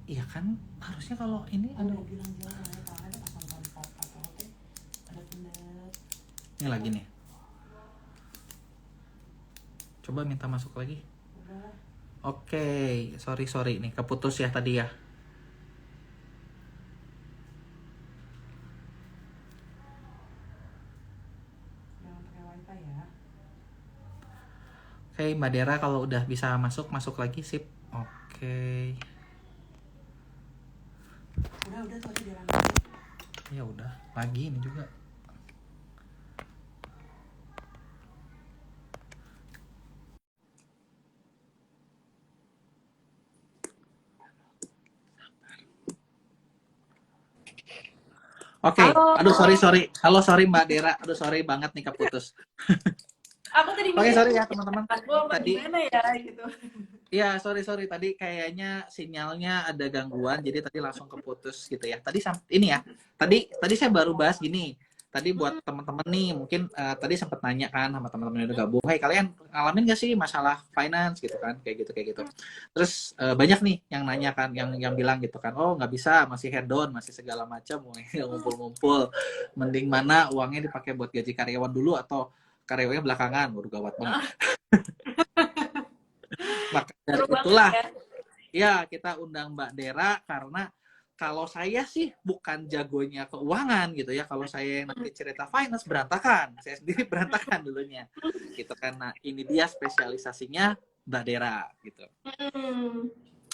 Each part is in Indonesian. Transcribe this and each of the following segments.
Iya kan, harusnya kalau ini Kan udah bilang jangan ya, kalau ada pasang kontak atau apa ada bener. ini lagi nih. Coba minta masuk lagi. Udah, Oke, sorry nih keputus ya tadi ya. jangan pakai wifi ya. Oke, Mbak Dera kalau udah bisa masuk lagi sip. Oke. Udah tuh aja jalan aja. Ya udah, lagi ini juga. Oke, Halo, aduh sorry. Halo sorry Mbak Dera, aduh sorry banget nih keputus. aku tadi Oke, mikir sorry ya teman-teman. aku apa Tadi gimana ya gitu. ya sorry tadi kayaknya sinyalnya ada gangguan, jadi tadi langsung keputus gitu ya. Tadi ini ya, tadi saya baru bahas gini. Tadi buat teman-teman nih, mungkin tadi sempat nanya kan sama teman-teman yang udah gabung, hey kalian ngalamin gak sih masalah finance gitu kan, kayak gitu. Terus banyak nih yang nanya kan, yang bilang gitu kan, oh nggak bisa, masih head down, masih segala macam, mau ngumpul-ngumpul, mending mana uangnya dipakai buat gaji karyawan dulu atau karyawannya belakangan, waduh gawat banget. Maka dari Seru banget itulah ya. ya, kita undang Mbak Dera karena kalau saya sih bukan jagonya keuangan gitu ya. Kalau saya yang nanti cerita finance berantakan. Saya sendiri berantakan dulunya. Gitu karena ini dia spesialisasinya Mbak Dera gitu. Hmm,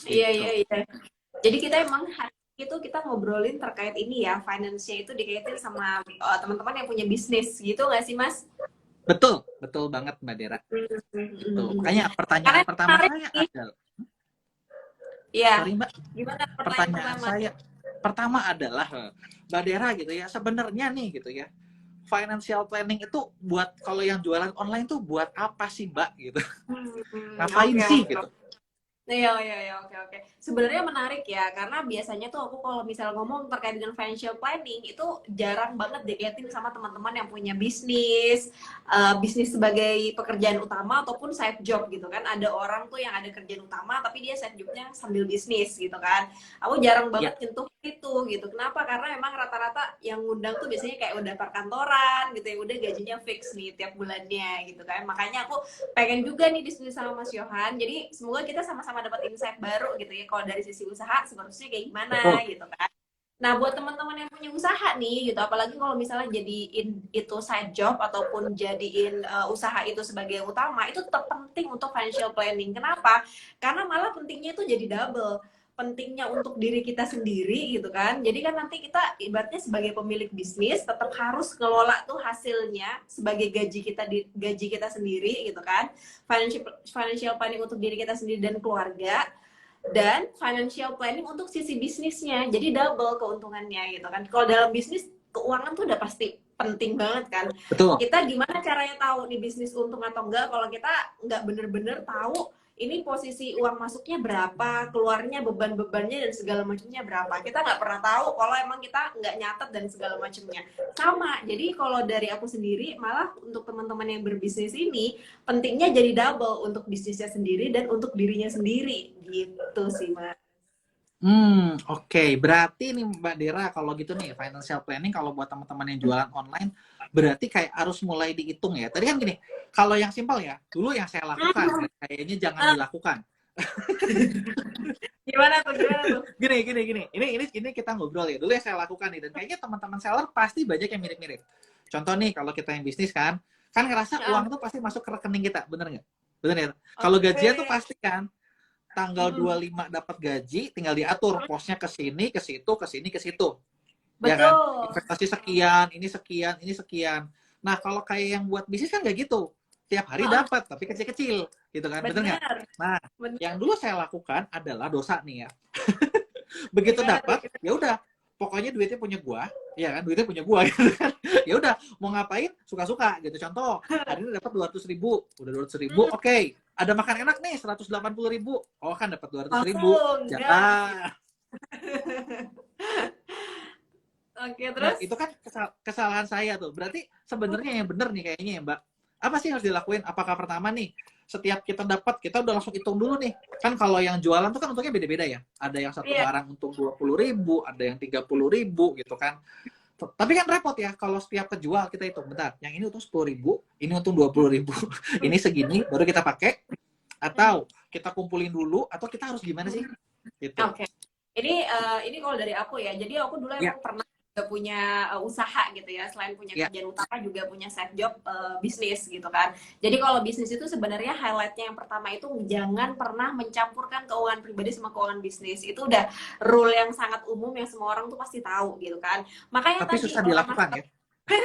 iya Gitu. iya iya. Jadi kita emang hari itu kita ngobrolin terkait ini ya, finance-nya itu dikaitin sama teman-teman yang punya bisnis gitu nggak sih Mas? Betul banget Mbak Dera. Gitu. Makanya Hmm. Karena pertanyaan pertama menarik saya nih. adalah, Ya, sorry Mbak, gimana pertanyaan pertanyaan pertama? saya pertama adalah Mbak Dera gitu ya, sebenarnya nih gitu ya, financial planning itu buat kalau yang jualan online tuh buat apa sih Mbak gitu? Ngapain Oke sih oke. gitu? Iya, oke. Sebenarnya menarik ya, karena biasanya tuh aku kalau misal ngomong terkait dengan financial planning itu jarang banget dikaitin sama teman-teman yang punya bisnis, bisnis sebagai pekerjaan utama ataupun side job gitu kan. Ada orang tuh yang ada kerjaan utama tapi dia side jobnya sambil bisnis gitu kan. Aku jarang Ya, banget nyentuh itu gitu. Kenapa? Karena emang rata-rata yang ngundang tuh biasanya kayak udah perkantoran gitu ya, udah gajinya fix nih tiap bulannya gitu kan. Makanya aku pengen juga nih diskusi sama Mas Yohan. Jadi semoga kita sama-sama dapat insight baru gitu ya. Kalau dari sisi usaha seharusnya kayak gimana betul. gitu kan. Nah, buat teman-teman yang punya usaha nih gitu, apalagi kalau misalnya jadiin itu side job ataupun jadiin usaha itu sebagai yang utama, itu tetap penting untuk financial planning. Kenapa? Karena malah pentingnya itu jadi double. Pentingnya untuk diri kita sendiri gitu kan. Jadi kan nanti kita ibaratnya sebagai pemilik bisnis tetap harus ngelola tuh hasilnya sebagai gaji kita sendiri gitu kan. Financial planning untuk diri kita sendiri dan keluarga, dan financial planning untuk sisi bisnisnya. Jadi double keuntungannya gitu kan. Kalau dalam bisnis keuangan tuh udah pasti penting banget kan. Betul. Kita gimana caranya tahu nih bisnis untung atau enggak kalau kita nggak bener-bener tahu ini posisi uang masuknya berapa, keluarnya beban-bebannya dan segala macamnya berapa. Kita nggak pernah tahu kalau emang kita nggak nyatet dan segala macamnya. Sama, jadi kalau dari aku sendiri, malah untuk teman-teman yang berbisnis ini, pentingnya jadi double untuk bisnisnya sendiri dan untuk dirinya sendiri gitu sih Mas. Oke. Berarti nih Mbak Dera, kalau gitu nih, financial planning kalau buat teman-teman yang jualan online, berarti kayak harus mulai dihitung ya. Tadi kan gini, kalau yang simpel ya, dulu yang saya lakukan, dan kayaknya jangan dilakukan. Gimana tuh? Gini. Ini kita ngobrol ya. Dulu yang saya lakukan nih, dan kayaknya teman-teman seller pasti banyak yang mirip-mirip. Contoh nih, kalau kita yang bisnis kan ngerasa Nah, uang tuh pasti masuk ke rekening kita, bener nggak? Bener ya? Kalau gajian tuh oke. pasti kan, tanggal 25 dapat gaji, tinggal diatur posnya ke sini, ke situ, ke sini, ke situ. Ya kan? Betul. Investasi sekian, ini sekian, ini sekian. Nah, kalau kayak yang buat bisnis kan nggak gitu. Tiap hari dapat, tapi kecil-kecil, gitu kan? Bener nggak? Benar. Nah, Benar. yang dulu saya lakukan adalah dosa nih ya. Begitu Gimana tuh? dapat, ya udah, pokoknya duitnya punya gua, ya kan? Duitnya punya gua gitu kan. Ya udah, mau ngapain suka-suka gitu. Contoh, hari ini dapat 200.000, udah 200.000, oke. Ada makan enak nih 180.000, oh kan dapat 200.000, Langsung gas. jangan. Oke, Nah, terus? itu kan kesalahan saya tuh. Berarti sebenarnya yang benar nih kayaknya ya, Mbak. Apa sih yang harus dilakuin? Apakah pertama nih, setiap kita dapat, kita udah langsung hitung dulu nih. Kan kalau yang jualan tuh kan untungnya beda-beda ya. Ada yang satu Iya. barang untung 20.000, ada yang 30.000 gitu kan. Tapi kan repot ya kalau setiap kejual kita hitung. Bentar, yang ini untung 10.000, ini untung 20.000, ini segini, baru kita pakai. Atau kita kumpulin dulu, atau kita harus gimana sih? Gitu. Oke. Ini kalau dari aku ya. Jadi aku dulu Ya. emang pernah juga punya usaha gitu ya. Selain punya Ya. kerjaan utama juga punya side job bisnis gitu kan. Jadi kalau bisnis itu sebenarnya highlightnya yang pertama itu jangan pernah mencampurkan keuangan pribadi sama keuangan bisnis. Itu udah rule yang sangat umum yang semua orang tuh pasti tahu gitu kan. Makanya Tapi tadi susah dilakukan ya.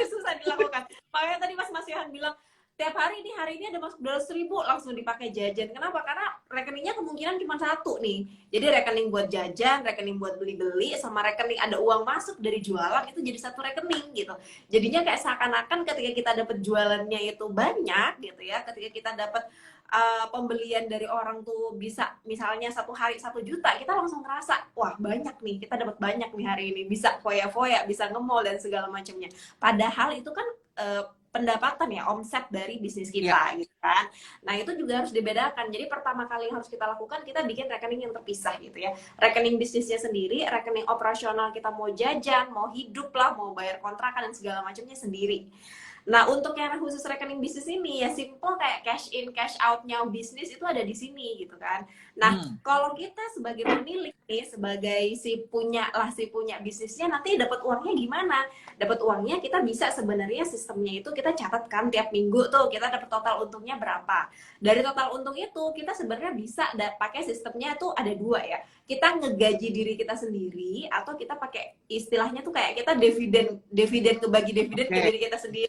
susah dilakukan. Makanya tadi Mas Yohan bilang tiap hari ini ada masuk 200.000 langsung dipakai jajan. Kenapa? Karena rekeningnya kemungkinan cuma satu nih. Jadi rekening buat jajan, rekening buat beli-beli, sama rekening ada uang masuk dari jualan itu jadi satu rekening gitu. Jadinya kayak seakan-akan ketika kita dapat jualannya itu banyak gitu ya. Ketika kita dapat pembelian dari orang tuh bisa misalnya satu hari 1 juta, kita langsung ngerasa wah banyak nih, kita dapat banyak nih hari ini, bisa foya-foya, bisa nge-mall dan segala macamnya. Padahal itu kan pendapatan ya, omset dari bisnis kita gitu kan. Nah itu juga harus dibedakan. Jadi pertama kali yang harus kita lakukan, kita bikin rekening yang terpisah gitu ya. Rekening bisnisnya sendiri, rekening operasional kita mau jajan, mau hidup lah, mau bayar kontrakan dan segala macamnya sendiri. Nah, untuk yang khusus rekening bisnis ini ya simple kayak cash in, cash out-nya bisnis itu ada di sini gitu kan. Nah, kalau kita sebagai pemilik nih, sebagai si punya bisnisnya, nanti dapat uangnya gimana? Dapat uangnya kita bisa sebenarnya sistemnya itu kita catatkan tiap minggu tuh kita dapat total untungnya berapa. Dari total untung itu kita sebenarnya bisa pakai sistemnya tuh ada 2 ya. Kita ngegaji diri kita sendiri atau kita pakai istilahnya tuh kayak kita dividen ngebagi dividen ke diri kita sendiri.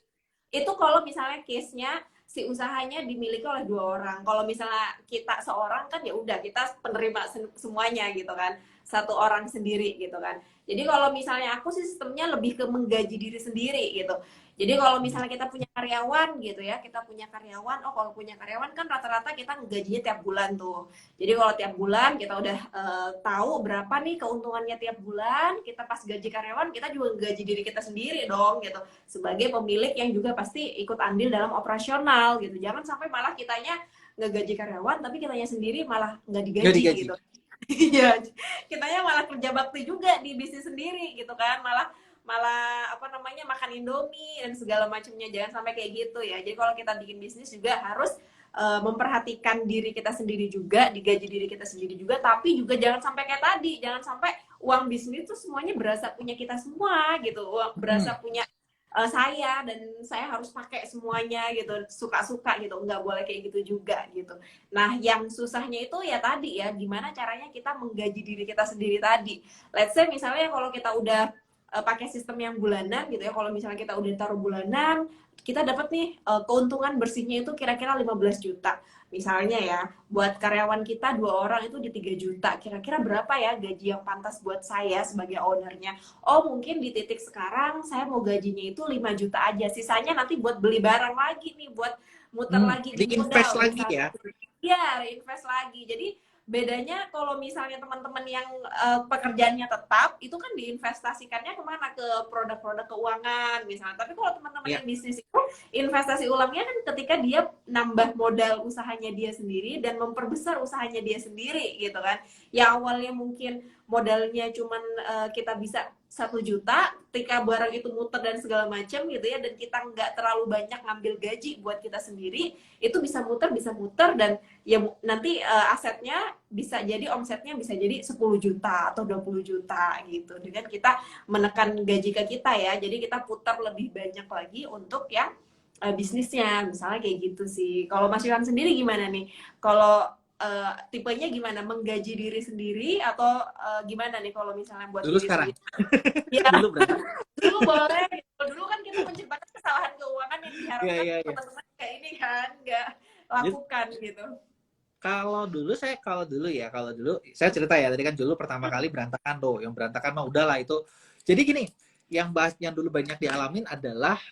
Itu kalau misalnya case-nya si usahanya dimiliki oleh 2 orang. Kalau misalnya kita seorang kan ya udah kita penerima semuanya gitu kan. 1 orang sendiri gitu kan. Jadi kalau misalnya aku sistemnya lebih ke menggaji diri sendiri gitu. Jadi kalau misalnya kita punya karyawan gitu ya, kita punya karyawan, kalau punya karyawan kan rata-rata kita ngegajinya tiap bulan tuh. Jadi kalau tiap bulan kita udah tahu berapa nih keuntungannya tiap bulan, kita pas gaji karyawan kita juga gaji diri kita sendiri dong gitu. Sebagai pemilik yang juga pasti ikut andil dalam operasional gitu. Jangan sampai malah kitanya ngegaji karyawan tapi kitanya sendiri malah nggak digaji gitu. Iya, kitanya malah kerja bakti juga di bisnis sendiri gitu kan, malah makan Indomie dan segala macamnya. Jangan sampai kayak gitu ya. Jadi kalau kita bikin bisnis juga harus memperhatikan diri kita sendiri juga, digaji diri kita sendiri juga, tapi juga jangan sampai kayak tadi, jangan sampai uang bisnis itu semuanya berasa punya kita semua gitu, berasa punya saya dan saya harus pakai semuanya gitu, suka-suka gitu, nggak boleh kayak gitu juga gitu. Nah yang susahnya itu ya tadi ya, gimana caranya kita menggaji diri kita sendiri tadi. Let's say misalnya kalau kita udah pakai sistem yang bulanan gitu ya, kalau misalnya kita udah taruh bulanan, kita dapat nih keuntungan bersihnya itu kira-kira 15 juta. Misalnya ya, buat karyawan kita 2 orang itu di 3 juta. Kira-kira berapa ya gaji yang pantas buat saya sebagai ownernya? Oh mungkin di titik sekarang saya mau gajinya itu 5 juta aja. Sisanya nanti buat beli barang lagi nih, buat muter lagi di modal. Invest lagi ya? Iya, reinvest lagi. Jadi bedanya kalau misalnya teman-teman yang pekerjaannya tetap, itu kan diinvestasikannya kemana? Ke produk-produk keuangan misalnya. Tapi kalau teman-teman yang bisnis itu, investasi ulangnya kan ketika dia nambah modal usahanya dia sendiri dan memperbesar usahanya dia sendiri gitu kan. Yang awalnya mungkin modalnya cuman kita bisa 1 juta, ketika barang itu muter dan segala macam gitu ya, dan kita nggak terlalu banyak ngambil gaji buat kita sendiri, itu bisa muter dan ya nanti asetnya bisa jadi, omsetnya bisa jadi 10 juta atau 20 juta gitu, dengan kita menekan gaji ke kita ya. Jadi kita putar lebih banyak lagi untuk yang bisnisnya, misalnya kayak gitu sih. Kalau Mas Yohan sendiri gimana nih? Kalau tipenya gimana, menggaji diri sendiri atau gimana nih kalau misalnya buat dulu diri sekarang sendiri? Ya, dulu boleh. Dulu kan kita menciptakan kesalahan keuangan yang diharapkan teman-teman kayak ini kan nggak lakukan gitu. Kalau dulu saya cerita ya, tadi kan dulu pertama kali berantakan tuh, yang berantakan mah udahlah itu. Jadi gini, yang dulu banyak dialamin adalah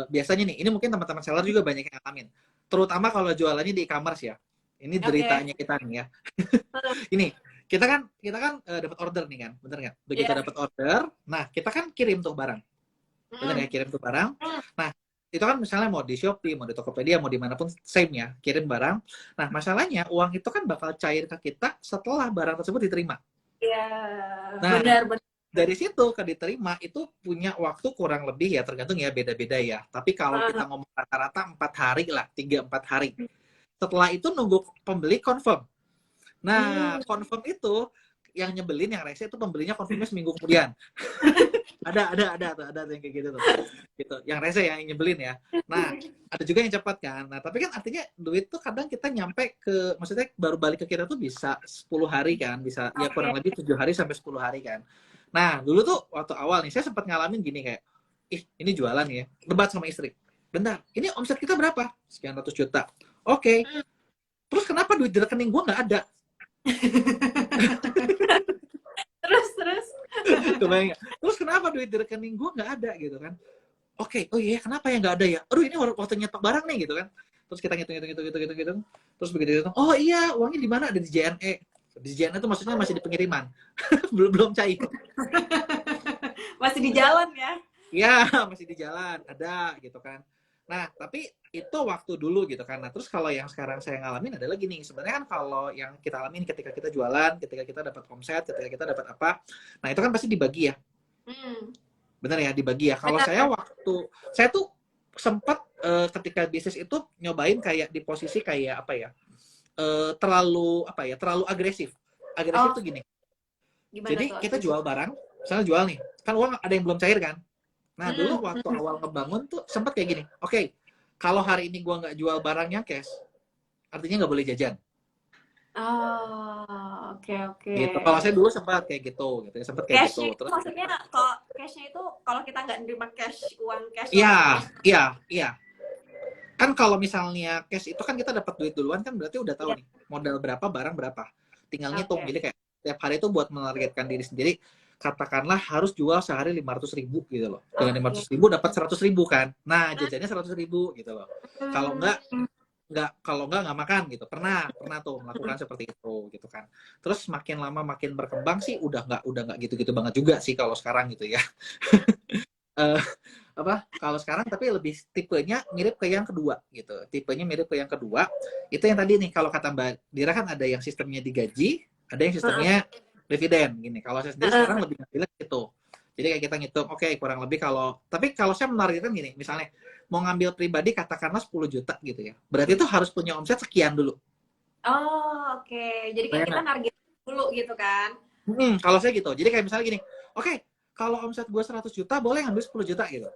biasanya nih, ini mungkin teman-teman seller juga banyak yang alamin, terutama kalau jualannya di e-commerce ya. Ini deritanya kita nih ya. Ini kita kan dapat order nih kan, bener nggak? Begitu dapat order, nah kita kan kirim tuh barang, bener ya, kirim tuh barang. Nah itu kan misalnya mau di Shopee, mau di Tokopedia, mau dimanapun same ya, kirim barang. Nah, masalahnya uang itu kan bakal cair ke kita setelah barang tersebut diterima. Iya, Nah, benar-benar. dari situ ke diterima itu punya waktu kurang lebih ya, tergantung ya, beda-beda ya. Tapi kalau kita ngomong rata-rata 4 hari lah, 3-4 hari. Setelah itu nunggu pembeli confirm. Nah, confirm itu yang nyebelin, yang rese itu pembelinya confirmnya seminggu kemudian. ada yang kayak gitu tuh. Gitu. Yang rese yang nyebelin ya. Nah, ada juga yang cepat kan. Nah, tapi kan artinya duit tuh kadang kita nyampe ke, maksudnya baru balik ke kita tuh bisa 10 hari kan, bisa ya kurang lebih 7 hari sampai 10 hari kan. Nah, dulu tuh waktu awal nih saya sempat ngalamin gini kayak, ih, ini jualan ya. Debat sama istri. Bentar, ini omset kita berapa? Sekian ratus juta. Oke. Terus kenapa duit di rekening gua nggak ada? Terus. Kebayang nggak? Terus kenapa duit di rekening gue nggak ada gitu kan? Oke, oh iya kenapa ya nggak ada ya? Aduh ini waktu nyetok barang nih gitu kan? Terus kita ngitung. Terus begitu hitung, oh iya uangnya di mana? Ada di JNE. Di JNE itu maksudnya masih di pengiriman, belum cair. Masih di jalan ya? Iya masih di jalan, ada gitu kan. Nah tapi itu waktu dulu gitu kan. Nah terus kalau yang sekarang saya ngalamin adalah gini, sebenarnya kan kalau yang kita alamin ketika kita jualan, ketika kita dapat omset, ketika kita dapat apa, nah itu kan pasti dibagi ya. Bener ya, dibagi ya. Kalau saya tuh sempat ketika bisnis itu nyobain kayak di posisi kayak apa ya, terlalu agresif. Agresif tuh gini. Gimana Jadi tuh? kita jual barang, misalnya jual nih, kan uang ada yang belum cair kan. Nah dulu waktu awal ngebangun tuh sempat kayak gini. Oke, kalau hari ini gua nggak jual barangnya cash, artinya nggak boleh jajan. Oh, oke. Gitu. Kalau saya dulu sempat kayak gitu ya, sempat kayak gitu. Cashnya itu Terus maksudnya kalau cashnya itu kalau kita nggak nerima uang cash iya. Kan kalau misalnya cash itu kan kita dapat duit duluan kan berarti udah tahu nih modal berapa, barang berapa. Tinggal ngitung. Jadi kayak tiap hari itu buat menargetkan diri sendiri, katakanlah harus jual sehari 500.000 gitu loh. Dengan 500.000 dapat 100.000 kan. Nah, jajannya 100.000 gitu loh. Kalau enggak nggak makan gitu. Pernah tuh melakukan seperti itu gitu kan. Terus makin lama makin berkembang sih udah nggak gitu-gitu banget juga sih kalau sekarang gitu ya. Kalau sekarang tapi lebih tipenya mirip ke yang kedua gitu. Tipenya mirip ke yang kedua. Itu yang tadi nih kalau kata Mbak Dira kan ada yang sistemnya digaji, ada yang sistemnya dividen gini. Kalau saya sendiri sekarang lebih ngambil gitu. Jadi kayak kita ngitung, oke, kurang lebih tapi kalau saya menargetkan gini, misalnya mau ngambil pribadi katakanlah 10 juta gitu ya. Berarti itu harus punya omset sekian dulu. Oh, oke. Jadi kayak kita target dulu gitu kan. Kalau saya gitu. Jadi kayak misalnya gini, oke, kalau omset gue 100 juta boleh ngambil 10 juta gitu.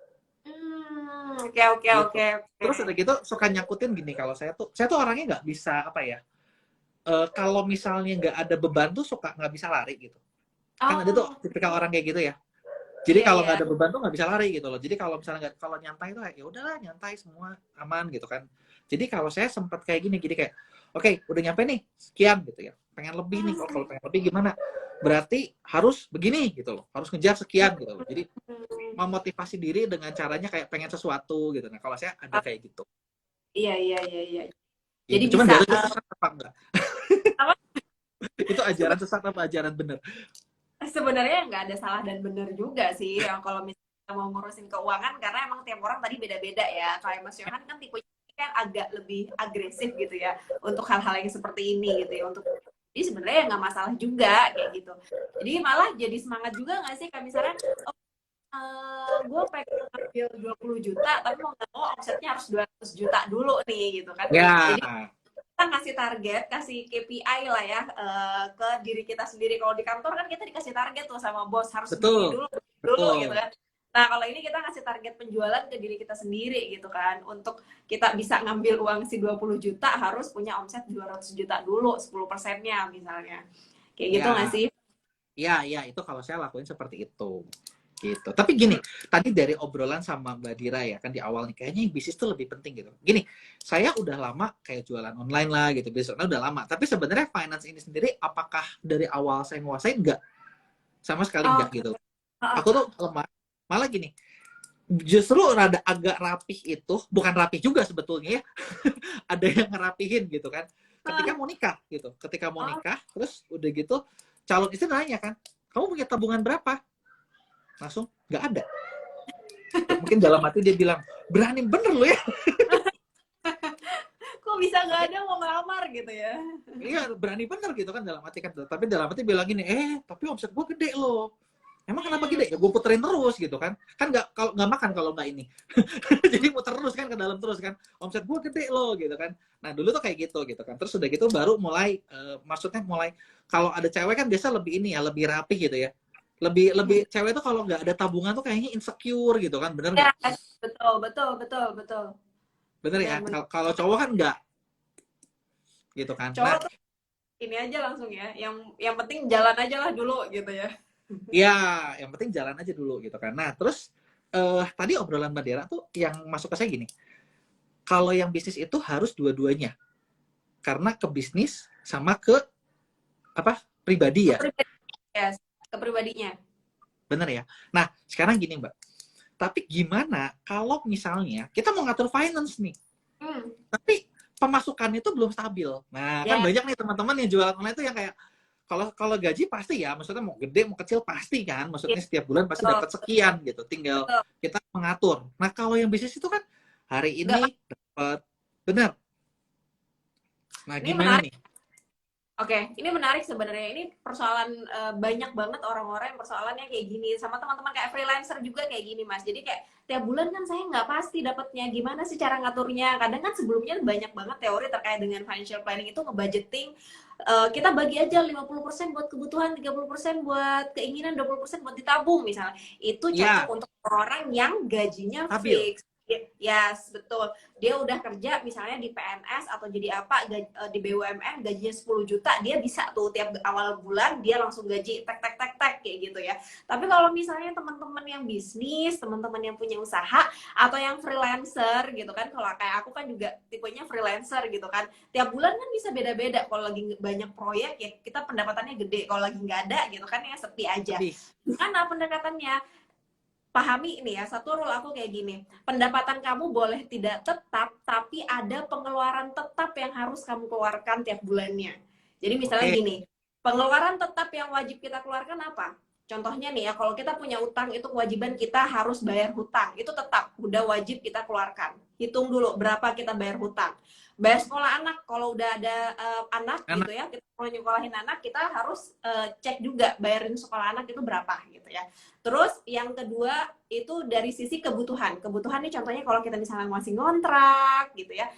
Oke. Terus udah gitu suka nyangkutin gini, kalau saya tuh orangnya nggak bisa apa ya, kalau misalnya nggak ada beban tuh suka nggak bisa lari gitu. Kan ada tuh tipikal orang kayak gitu ya. Jadi kalau nggak ada beban tuh nggak bisa lari gitu loh. Jadi kalau misalnya kalau nyantai tuh ya udahlah nyantai semua aman gitu kan. Jadi kalau saya sempat kayak gini, jadi kayak oke, udah nyampe nih sekian gitu ya. Pengen lebih nih, kalau pengen lebih gimana? Berarti harus begini gitu loh. Harus ngejar sekian gitu loh. Jadi memotivasi diri dengan caranya kayak pengen sesuatu gitu. Nah, kalau saya ada kayak gitu. Iya. Jadi Cuman bisa itu sesat apa enggak? apa? Itu ajaran sesat apa ajaran bener? Sebenarnya nggak ada salah dan benar juga sih yang kalau misalnya mau ngurusin keuangan, karena emang tiap orang tadi beda-beda ya. Kayak Mas Yohan kan tipenya kan agak lebih agresif gitu ya untuk hal-hal yang seperti ini gitu ya. Jadi sebenarnya nggak masalah juga kayak gitu. Jadi malah jadi semangat juga nggak sih, kayak misalnya gue pengen ngambil 20 juta tapi mau nggak mau omsetnya harus 200 juta dulu nih gitu kan. Ya. Jadi kita ngasih target, kasih KPI lah ya ke diri kita sendiri. Kalau di kantor kan kita dikasih target tuh sama bos, harus begini dulu gitu kan. Nah kalau ini kita ngasih target penjualan ke diri kita sendiri gitu kan, untuk kita bisa ngambil uang si 20 juta harus punya omset 200 juta dulu, 10%-nya misalnya kayak gitu nggak sih? Iya, itu kalau saya lakuin seperti itu gitu. Tapi gini, tadi dari obrolan sama Mbak Dira ya kan di awal nih, kayaknya bisnis tuh lebih penting gitu. Gini, saya udah lama kayak jualan online lah gitu, bisnisnya udah lama. Tapi sebenarnya finance ini sendiri, apakah dari awal saya nguasain? Enggak, sama sekali enggak gitu. Aku tuh lemah. Malah gini, justru rada agak rapih itu, bukan rapih juga sebetulnya ya. Ada yang ngerapihin gitu kan. Ketika mau nikah gitu, terus udah gitu calon istri nanya kan, kamu punya tabungan berapa? Langsung nggak ada. Mungkin dalam hati dia bilang, berani bener lo ya. Kok bisa nggak ada mau ngelamar gitu ya? Iya, berani bener gitu kan dalam hati kan. Tapi dalam hati bilang gini, tapi omset gue gede loh. Emang kenapa gede? Ya gue puterin terus gitu kan. Kan nggak makan kalau nggak ini. Jadi muter terus kan ke dalam terus kan. Omset gue gede loh gitu kan. Nah dulu tuh kayak gitu kan. Terus udah gitu baru mulai, maksudnya mulai, kalau ada cewek kan biasa lebih ini ya, lebih rapi gitu ya. Lebih cewek tuh kalau nggak ada tabungan tuh kayaknya insecure gitu kan. Bener Ya, nggak? betul, betul, betul, betul. Bener ya. Benar, benar. Kalau cowok kan nggak gitu kan. Nah, Cowok tuh ini aja langsung ya. Yang penting jalan aja lah dulu gitu ya. ya, yang penting jalan aja dulu gitu kan. Nah, terus tadi obrolan Mbak Dera tuh yang masuk ke saya gini. Kalau yang bisnis itu harus dua-duanya. Karena ke bisnis sama ke pribadi ya. Ya, ke pribadinya. Bener ya. Nah, sekarang gini Mbak. Tapi gimana kalau misalnya kita mau ngatur finance nih. Tapi pemasukannya itu belum stabil. Nah, kan banyak nih teman-teman yang jualan online itu yang kayak kalau gaji pasti ya, maksudnya mau gede mau kecil pasti kan, maksudnya setiap bulan pasti dapat sekian gitu, tinggal kita mengatur. Nah kalau yang bisnis itu kan hari ini dapat, benar. Nah Ini gimana menarik. nih? Oke, ini menarik sebenarnya. Ini persoalan banyak banget orang-orang yang persoalannya kayak gini. Sama teman-teman kayak freelancer juga kayak gini, Mas. Jadi kayak tiap bulan kan saya nggak pasti dapatnya. Gimana sih cara ngaturnya? Kadang kan sebelumnya banyak banget teori terkait dengan financial planning itu ngebudgeting. Kita bagi aja 50% buat kebutuhan, 30% buat keinginan, 20% buat ditabung misalnya. Itu cocok untuk orang yang gajinya fix. Yes, betul. Dia udah kerja misalnya di PNS atau jadi apa di BUMN gajinya 10 juta, dia bisa tuh tiap awal bulan dia langsung gaji tek kayak gitu ya. Tapi kalau misalnya teman-teman yang bisnis, teman-teman yang punya usaha atau yang freelancer gitu kan, kalau kayak aku kan juga tipenya freelancer gitu kan. Tiap bulan kan bisa beda-beda. Kalau lagi banyak proyek ya kita pendapatannya gede, kalau lagi nggak ada gitu kan ya sepi aja. Gimana pendekatannya? Pahami ini ya, satu rule aku kayak gini, pendapatan kamu boleh tidak tetap, tapi ada pengeluaran tetap yang harus kamu keluarkan tiap bulannya. Jadi misalnya gini, pengeluaran tetap yang wajib kita keluarkan apa? Contohnya nih ya, kalau kita punya utang, itu kewajiban kita harus bayar hutang. Itu tetap, udah wajib kita keluarkan. Hitung dulu berapa kita bayar hutang. Bayar sekolah anak, kalau udah ada anak gitu ya, kita mau nyekolahin anak, kita harus cek juga bayarin sekolah anak itu berapa gitu ya. Terus yang kedua itu dari sisi kebutuhan. Kebutuhan nih contohnya kalau kita misalnya masih ngontrak gitu ya.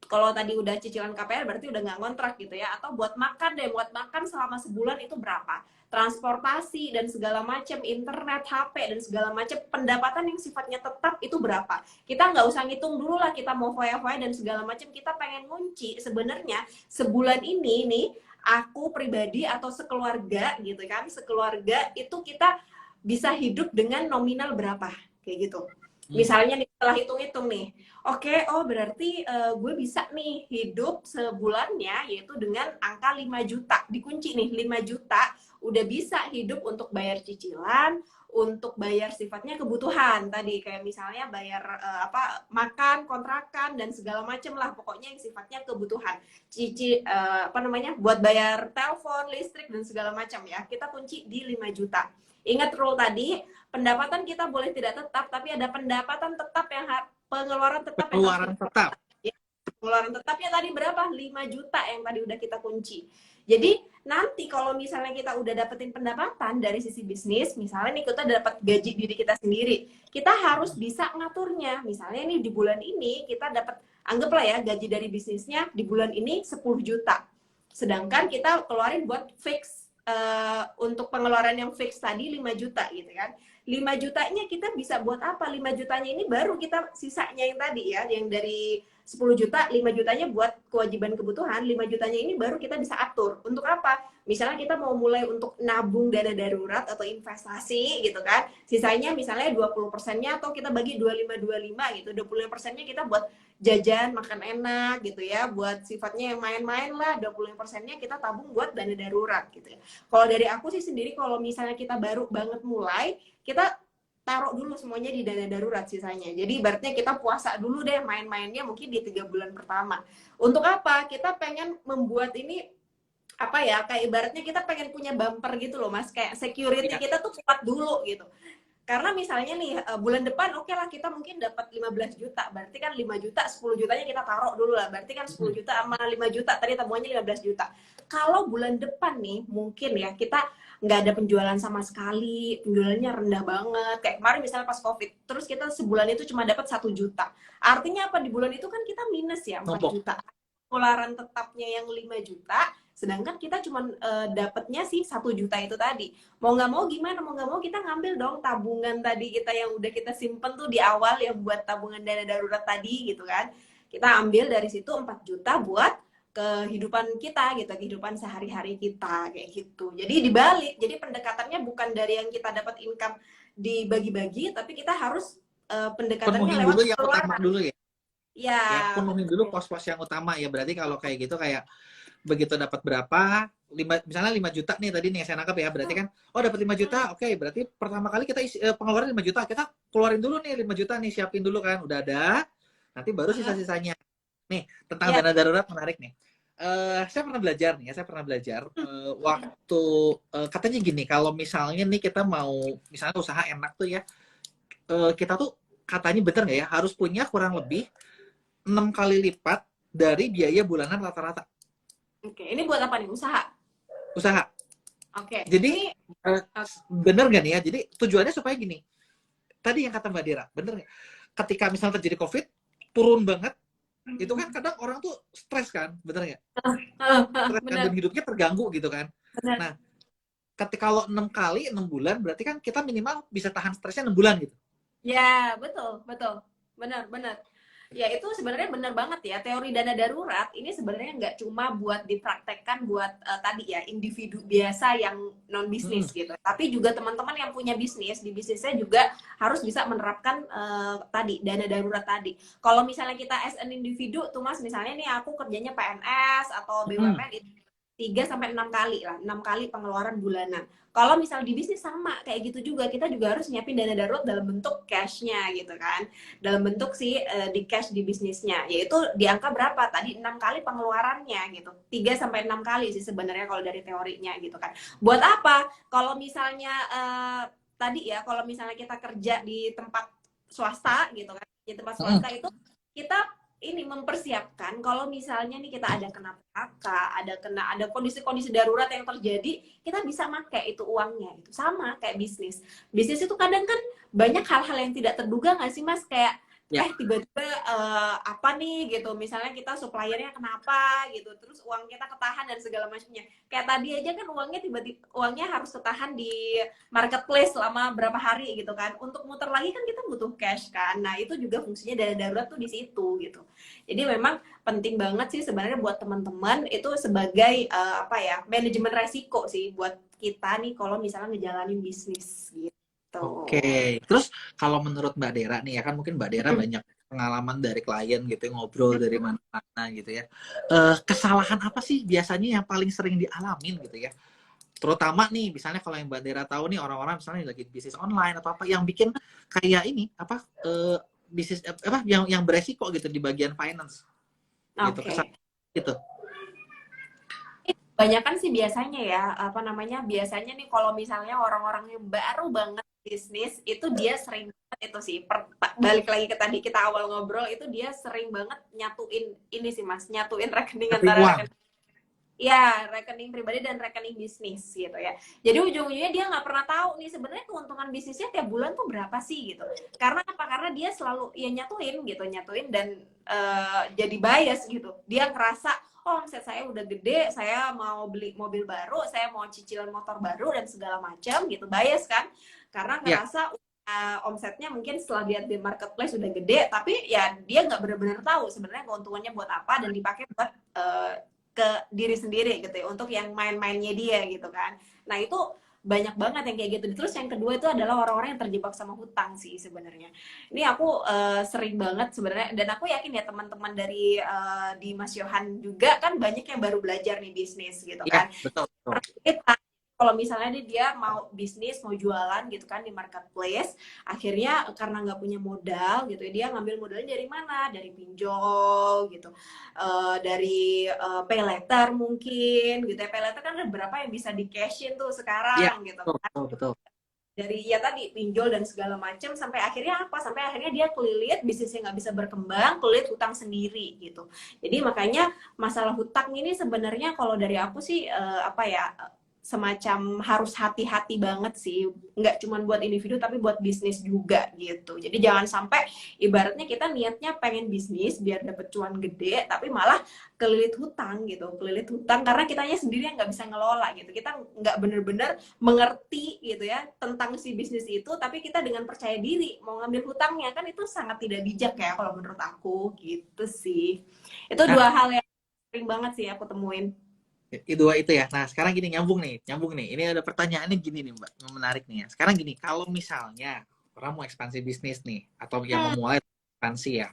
Kalau tadi udah cicilan KPR berarti udah nggak ngontrak gitu ya. Atau buat makan deh, buat makan selama sebulan itu berapa. Transportasi dan segala macam, internet, HP dan segala macam, pendapatan yang sifatnya tetap itu berapa. Kita nggak usah ngitung dulu lah kita mau foya-foya dan segala macam. Kita pengen ngunci sebenarnya sebulan ini nih aku pribadi atau sekeluarga gitu kan, sekeluarga itu kita bisa hidup dengan nominal berapa kayak gitu. Misalnya nih, setelah hitung-hitung nih, oke, oh berarti gue bisa nih hidup sebulannya yaitu dengan angka 5 juta. Dikunci nih, 5 juta udah bisa hidup untuk bayar cicilan, untuk bayar sifatnya kebutuhan tadi kayak misalnya bayar makan, kontrakan dan segala macem lah, pokoknya yang sifatnya kebutuhan. Buat bayar telepon, listrik dan segala macam ya. Kita kunci di 5 juta. Ingat rule tadi, pendapatan kita boleh tidak tetap, tapi ada pendapatan tetap yang pengeluaran tetap. Pengeluaran tetapnya tadi berapa? 5 juta yang tadi udah kita kunci. Jadi nanti kalau misalnya kita udah dapetin pendapatan dari sisi bisnis, misalnya nih kita dapat gaji diri kita sendiri, kita harus bisa ngaturnya. Misalnya nih di bulan ini kita dapat, anggaplah ya gaji dari bisnisnya di bulan ini 10 juta. Sedangkan kita keluarin buat fix, untuk pengeluaran yang fix tadi 5 juta gitu kan. 5 jutanya kita bisa buat apa? 5 jutanya ini baru kita sisanya yang tadi ya, yang dari 10 juta, 5 jutanya buat kewajiban kebutuhan, 5 jutanya ini baru kita bisa atur. Untuk apa? Misalnya kita mau mulai untuk nabung dana darurat atau investasi gitu kan. Sisanya misalnya 20%-nya atau kita bagi 25-25 gitu. 25%-nya kita buat jajan, makan enak gitu ya. Buat sifatnya yang main-main lah. 25%-nya kita tabung buat dana darurat gitu ya. Kalau dari aku sih sendiri, kalau misalnya kita baru banget mulai, kita taruh dulu semuanya di dana darurat sisanya. Jadi ibaratnya kita puasa dulu deh main-mainnya mungkin di 3 bulan pertama. Untuk apa? Kita pengen membuat ini apa ya, kayak ibaratnya kita pengen punya bumper gitu loh Mas, kayak security kita tuh kuat dulu gitu. Karena misalnya nih bulan depan oke lah kita mungkin dapat 15 juta. Berarti kan 5 juta, 10 jutanya kita taruh dulu lah. Berarti kan 10 juta sama 5 juta tadi tabungannya 15 juta. Kalau bulan depan nih mungkin ya kita nggak ada penjualan sama sekali, penjualannya rendah banget. Kayak kemarin misalnya pas COVID, terus kita sebulan itu cuma dapat 1 juta. Artinya apa, di bulan itu kan kita minus ya 4 Numpuk. juta. Pengeluaran tetapnya yang 5 juta, sedangkan kita cuma dapatnya sih 1 juta itu tadi. Mau nggak mau gimana, mau nggak mau kita ngambil dong tabungan tadi kita yang udah kita simpen tuh di awal yang buat tabungan dana darurat tadi gitu kan. Kita ambil dari situ 4 juta buat kehidupan kita gitu, kehidupan sehari-hari kita kayak gitu. Jadi dibalik, jadi pendekatannya bukan dari yang kita dapat income dibagi-bagi, tapi kita harus pendekatannya Penuhin lewat dulu yang utama pengeluaran. dulu ya. Ya, Ya, penuhin dulu pos-pos yang utama ya. Berarti kalau kayak gitu kayak begitu dapat berapa, misalnya 5 juta nih tadi nih yang saya nangkep ya. Berarti kan oh dapat 5 juta, oke, berarti pertama kali kita pengeluaran 5 juta, kita keluarin dulu nih 5 juta nih, siapin dulu kan. Udah ada. Nanti baru sisa-sisanya. Nih, tentang ya. dana darurat menarik nih. Saya pernah belajar nih ya, saya pernah belajar waktu katanya gini, kalau misalnya nih kita mau misalnya usaha enak tuh ya, kita tuh katanya bener nggak ya, harus punya kurang lebih 6 kali lipat dari biaya bulanan rata-rata Oke, ini buat apa nih? Usaha. usaha. Oke. Jadi bener nggak nih ya? Jadi tujuannya supaya gini. Tadi yang kata Mbak Dira, bener nggak? Ketika misalnya terjadi COVID, turun banget, itu kan kadang orang tuh stres kan, bener nggak? Stres kan, dan hidupnya terganggu gitu kan. Benar. Nah, ketika kalau 6 kali 6 bulan, berarti kan kita minimal bisa tahan stresnya 6 bulan gitu. Ya, betul, betul. Benar, benar. Ya, itu sebenarnya benar banget ya. Teori dana darurat ini sebenarnya nggak cuma buat dipraktekkan buat tadi ya, individu biasa yang non-bisnis gitu. Tapi juga teman-teman yang punya bisnis, di bisnisnya juga harus bisa menerapkan tadi, dana darurat tadi. Kalau misalnya kita as an individu tuh Mas, misalnya nih aku kerjanya PNS atau BUMN, itu 3 sampai 6 kali lah, 6 kali pengeluaran bulanan. Kalau misal di bisnis sama kayak gitu juga, kita juga harus nyiapin dana darurat dalam bentuk cash-nya gitu kan. Dalam bentuk sih di cash di bisnisnya, yaitu di angka berapa? Tadi 6 kali pengeluarannya gitu. 3 sampai 6 kali sih sebenarnya kalau dari teorinya gitu kan. Buat apa? Kalau misalnya tadi ya, kalau misalnya kita kerja di tempat swasta gitu kan. Di tempat swasta itu kita ini mempersiapkan kalau misalnya nih kita ada kena PHK, ada kondisi-kondisi darurat yang terjadi, kita bisa pakai itu uangnya. Itu sama kayak bisnis. Bisnis itu kadang kan banyak hal-hal yang tidak terduga nggak sih Mas? Kayak tiba-tiba apa nih gitu, misalnya kita suppliernya kenapa gitu, terus uang kita ketahan dan segala macamnya. Kayak tadi aja kan uangnya tiba-tiba uangnya harus ketahan di marketplace selama berapa hari gitu kan, untuk muter lagi kan kita butuh cash kan. Nah itu juga fungsinya dana darurat tuh di situ gitu. Jadi memang penting banget sih sebenarnya buat teman-teman itu sebagai apa ya, manajemen resiko sih buat kita nih kalau misalnya ngejalanin bisnis gitu. Oke, terus kalau menurut Mbak Dera nih ya kan mungkin Mbak Dera banyak pengalaman dari klien gitu, ngobrol dari mana-mana gitu ya. Kesalahan apa sih biasanya yang paling sering dialamin gitu ya? Terutama nih, misalnya kalau yang Mbak Dera tahu nih orang-orang misalnya lagi bisnis online atau apa yang bikin kayak ini apa bisnis apa yang beresiko gitu di bagian finance. Gitu, kesalahan gitu. Banyak kan sih biasanya ya, apa namanya, biasanya nih kalau misalnya orang-orang yang baru banget bisnis, itu dia sering banget itu sih, balik lagi ke tadi kita awal ngobrol, itu dia sering banget nyatuin ini sih Mas, nyatuin rekening antara rekening pribadi dan rekening bisnis gitu ya. Jadi ujung-ujungnya dia nggak pernah tahu nih sebenarnya keuntungan bisnisnya tiap bulan tuh berapa sih gitu. Karena apa? Karena dia selalu ya nyatuin dan jadi bias gitu. Dia ngerasa oh omset saya udah gede, saya mau beli mobil baru, saya mau cicilan motor baru dan segala macam gitu, bias kan? Karena ngerasa omsetnya mungkin setelah lihat di marketplace udah gede, tapi ya dia nggak benar-benar tahu sebenarnya keuntungannya buat apa dan dipakai buat ke diri sendiri gitu ya, untuk yang main-mainnya dia gitu kan. Nah itu banyak banget yang kayak gitu. Terus yang kedua itu adalah orang-orang yang terjebak sama hutang sih sebenarnya. Ini aku sering banget sebenarnya, dan aku yakin ya teman-teman dari di Mas Yohan juga kan banyak yang baru belajar nih bisnis gitu kan. Betul. Kalau misalnya dia mau bisnis, mau jualan gitu kan di marketplace, akhirnya karena nggak punya modal gitu, dia ngambil modalnya dari mana? Dari pinjol gitu, dari pay letter mungkin gitu ya. Pay letter kan ada berapa yang bisa di cashin tuh sekarang gitu kan. Betul. dari ya tadi pinjol dan segala macam sampai akhirnya apa? Sampai akhirnya dia kelilit, bisnisnya nggak bisa berkembang, kelilit hutang sendiri gitu. Jadi makanya masalah hutang ini sebenarnya kalau dari aku sih apa ya, semacam harus hati-hati banget sih, nggak cuma buat individu tapi buat bisnis juga gitu. Jadi jangan sampai ibaratnya kita niatnya pengen bisnis biar dapet cuan gede tapi malah kelilit hutang gitu, kelilit hutang karena kitanya sendiri yang nggak bisa ngelola gitu. Kita nggak bener-bener mengerti gitu ya tentang si bisnis itu, tapi kita dengan percaya diri mau ngambil hutangnya, kan itu sangat tidak bijak ya kalau menurut aku gitu sih. Itu Nah, dua hal yang sering banget sih aku temuin. dua itu ya. Nah, sekarang gini, nyambung nih. Ini ada pertanyaannya gini nih, Mbak. Menarik nih ya. Sekarang gini, kalau misalnya orang mau ekspansi bisnis nih, atau yang memulai ekspansi ya.